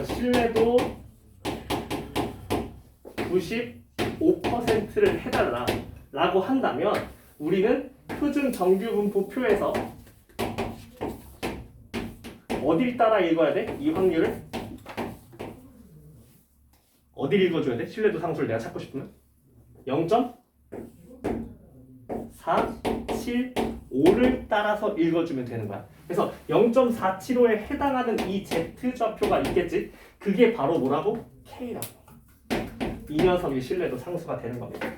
신뢰도 95%를 해달라 라고 한다면 우리는 표준 정규분포 표에서 어딜 따라 읽어야 돼? 이 확률을 어딜 읽어줘야 돼? 신뢰도 상수를 내가 찾고 싶으면 0.95 4, 7, 5를 따라서 읽어주면 되는 거야. 그래서 0.475에 해당하는 이 Z좌표가 있겠지? 그게 바로 뭐라고? K라고. 이 녀석이 신뢰도 상수가 되는 겁니다.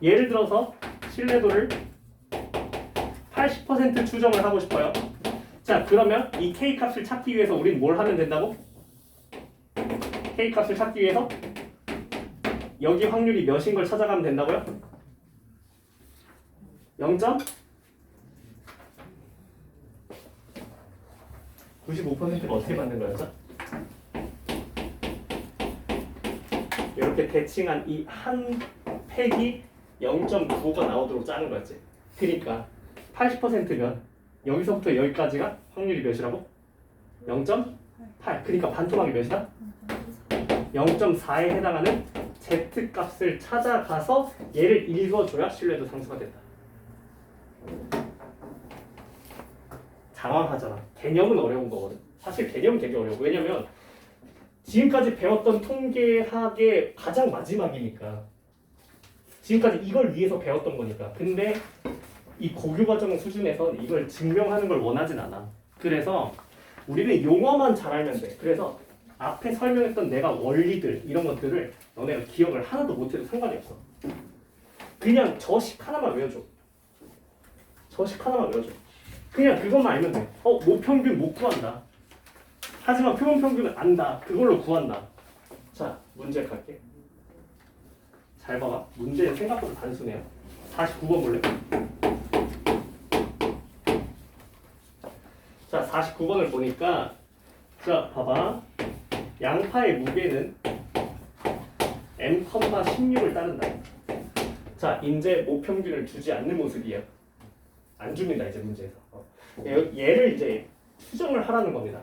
예를 들어서 신뢰도를 80% 추정을 하고 싶어요. 자, 그러면 이 K 값을 찾기 위해서 우리는 뭘 하면 된다고? K 값을 찾기 위해서 여기 확률이 몇인 걸 찾아가면 된다고요? 0.95%가 어떻게 받는 거였죠? 이렇게 대칭한 이 한 팩이 0.95가 나오도록 짜는 거였지. 그러니까 80%면 여기서부터 여기까지가 확률이 몇이라고? 0.8. 그러니까 반토막이 몇이다? 0.4에 해당하는 Z 값을 찾아가서 얘를 읽어줘야 신뢰도 상수가 된다. 장황하잖아. 개념은 어려운 거거든. 사실 개념은 되게 어려워. 왜냐면 지금까지 배웠던 통계학의 가장 마지막이니까. 지금까지 이걸 위해서 배웠던 거니까. 근데 이 고교 과정 수준에서 이걸 증명하는 걸 원하진 않아. 그래서 우리는 용어만 잘 알면 돼. 그래서 앞에 설명했던 내가 원리들 이런 것들을 너네가 기억을 하나도 못해도 상관이 없어. 그냥 저식 하나만 외워줘. 저식 하나만 외워줘. 그냥 그것만 알면 돼. 모평균 못 구한다. 하지만 표본평균은 안다. 그걸로 구한다. 자, 문제 갈게. 잘 봐봐. 문제는 생각보다 단순해요. 49번 볼래? 자, 49번을 보니까 자, 봐봐. 양파의 무게는 m,16을 따른다. 자, 이제 모평균을 주지 않는 모습이에요. 안 줍니다, 이제 문제에서. 얘를 이제 추정을 하라는 겁니다.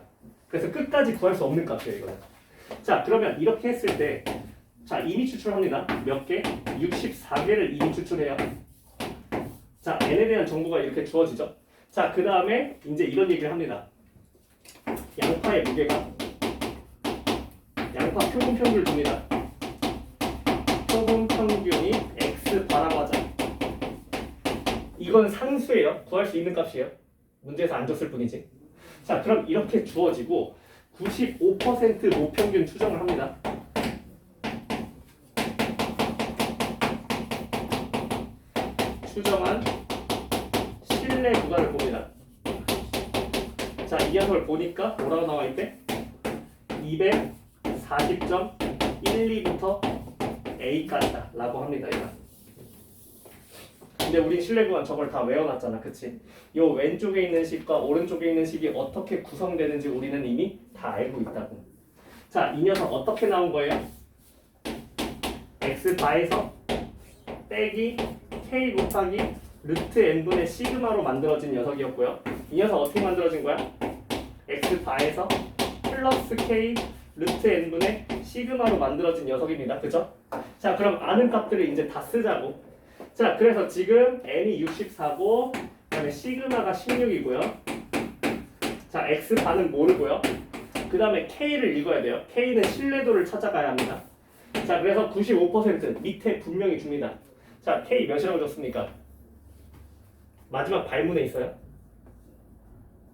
그래서 끝까지 구할 수 없는 값이에요, 이거는. 자, 그러면 이렇게 했을 때, 자, 이미 추출합니다. 몇 개? 64개를 이미 추출해요. 자, n에 대한 정보가 이렇게 주어지죠. 자, 그 다음에 이제 이런 얘기를 합니다. 양파의 무게가 양파 표본 평균을 줍니다. 표본 평균이 x바라고 하자. 이건 상수예요. 구할 수 있는 값이에요. 문제에서 안 줬을 뿐이지. 자, 그럼 이렇게 주어지고 95% 모평균 추정을 합니다. 추정한 신뢰 구간을 봅니다. 자, 이 녀석을 보니까 뭐라고 나와 있대? 240.12부터 A까지다 라고 합니다. 이거. 근데 우리 신뢰 구간 저걸 다 외워놨잖아, 그치? 요 왼쪽에 있는 식과 오른쪽에 있는 식이 어떻게 구성되는지 우리는 이미 다 알고 있다고. 자, 이 녀석 어떻게 나온 거예요? x바에서 빼기 k 곱하기 루트 n분의 시그마로 만들어진 녀석이었고요. 이 녀석 어떻게 만들어진 거야? x바에서 플러스 k 루트 n분의 시그마로 만들어진 녀석입니다. 그죠? 자, 그럼 아는 값들을 이제 다 쓰자고. 자, 그래서 지금 n이 64고 그다음에 시그마가 16이고요. 자, x바는 모르고요. 그 다음에 k를 읽어야 돼요. k는 신뢰도를 찾아가야 합니다. 자, 그래서 95% 밑에 분명히 줍니다. 자, k 몇이라고 줬습니까? 마지막 발문에 있어요.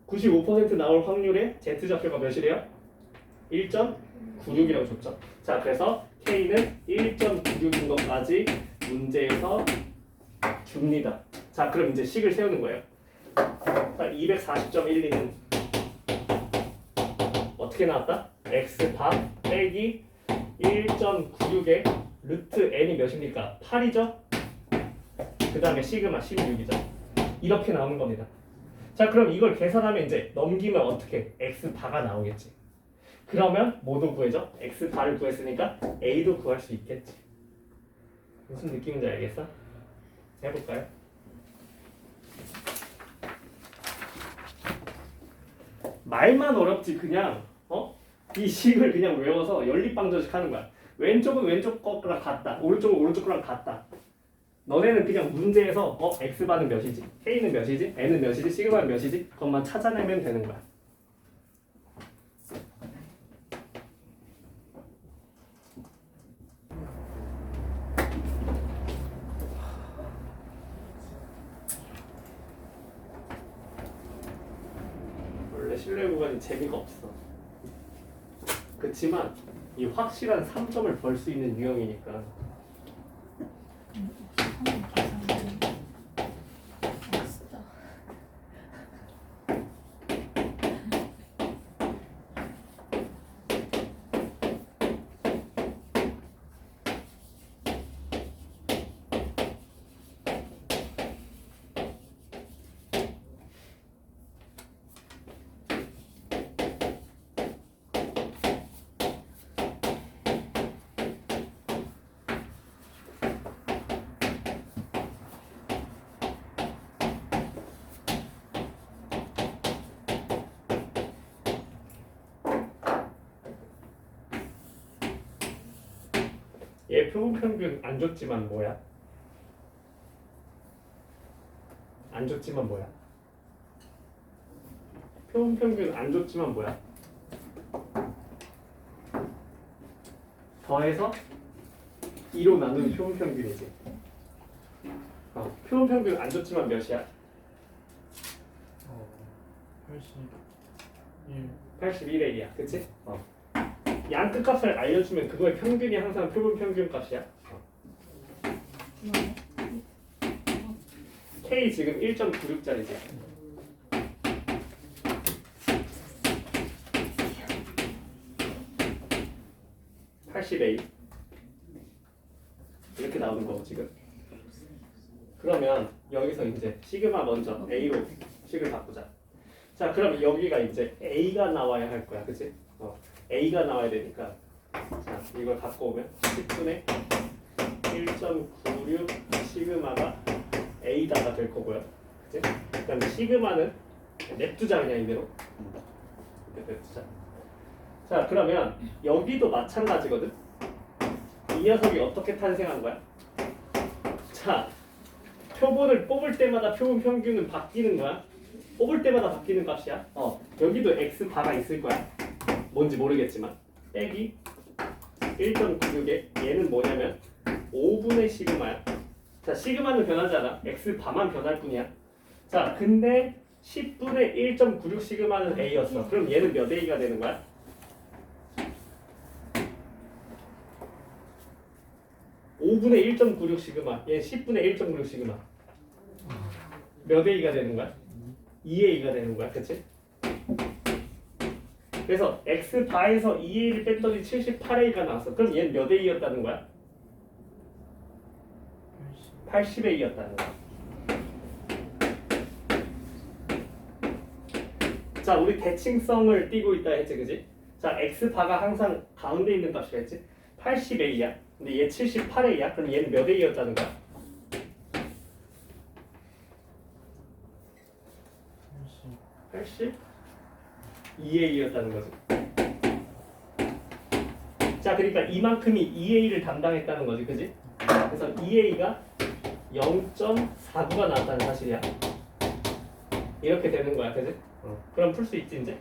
95% 나올 확률의 Z좌표가 몇이래요? 1.96이라고 줬죠. 자, 그래서 K는 1.96인 것까지 문제에서 줍니다. 자, 그럼 이제 식을 세우는 거예요. 자, 240.12는 어떻게 나왔다? X바 빼기 1.96의 루트 N이 몇입니까? 8이죠? 그 다음에 시그마 16이죠. 이렇게 나오는 겁니다. 자, 그럼 이걸 계산하면 이제 넘기면 어떻게? X바가 나오겠지. 그러면 뭐도 구해져? X바를 구했으니까 A도 구할 수 있겠지. 무슨 느낌인지 알겠어? 해볼까요? 말만 어렵지 그냥 이 식을 그냥 외워서 연립방정식 하는 거야. 왼쪽은 왼쪽 거랑 같다. 오른쪽은 오른쪽 거랑 같다. 너네는 그냥 문제에서 x바는 몇이지? k는 몇이지? n은 몇이지? 시그마는 몇이지? 그것만 찾아내면 되는 거야. 때문에 신뢰 구간이 재미가 없어. 그치만 이 확실한 3점을 벌 수 있는 유형이니까. 한번 계산해. 진짜. 얘 표본평균 안 줬지만 뭐야? 안 줬지만 뭐야? 표본평균 안 줬지만 뭐야? 더해서 2로 나누는 표본평균이지. 표본평균 안 줬지만 몇이야? 81의 1이야, 그치? 양 끝값을 알려주면 그거의 평균이 항상 표본평균 값이야. K 지금 1.96짜리지. (80A) 이렇게 나오는 거고 지금. 그러면 여기서 이제 시그마 먼저 A로 식을 바꾸자. 자, 그럼 여기가 이제 A가 나와야 할 거야, 그치? A가 나와야 되니까, 자, 이걸 갖고 오면 10분의 1.96 시그마가 A다가 될 거고요, 그치? 그 다음에 시그마는 냅두자, 그냥 이대로. 냅두자. 자, 그러면 여기도 마찬가지거든? 이 녀석이 어떻게 탄생한 거야? 자, 표본을 뽑을 때마다 표본 평균은 바뀌는 거야. 뽑을 때마다 바뀌는 값이야. 여기도 x 바가 있을 거야. 뭔지 모르겠지만 빼기 1.96에 얘는 뭐냐면 5분의 시그마야. 자, 시그마는 변하지 않아. x 바만 변할 뿐이야. 자, 근데 10분의 1.96 시그마는 a였어. 그럼 얘는 몇 a가 되는 거야? (5분의 1.96 시그마) 얘 10분의 1.96 시그마 몇 a가 되는 거야? 2a가 되는 거야, 그치? 그래서 x 바에서 2a를 뺐더니 78a가 나왔어. 그럼 얘는 몇 a였다는 거야? 80a였다는 거야. 자, 우리 대칭성을 띠고 있다 했지, 그지? 자, x 바가 항상 가운데 있는 값이겠지? 80a야. 근데 얘 78a야. 그럼 얘는 몇 a였다는 거야? 82a였다는 거지. 자, 그러니까 이만큼이 2a를 담당했다는 거지, 그지? 그래서 2a가 0.49가 나왔다는 사실이야. 이렇게 되는 거야, 그지? 그럼 풀 수 있지 이제.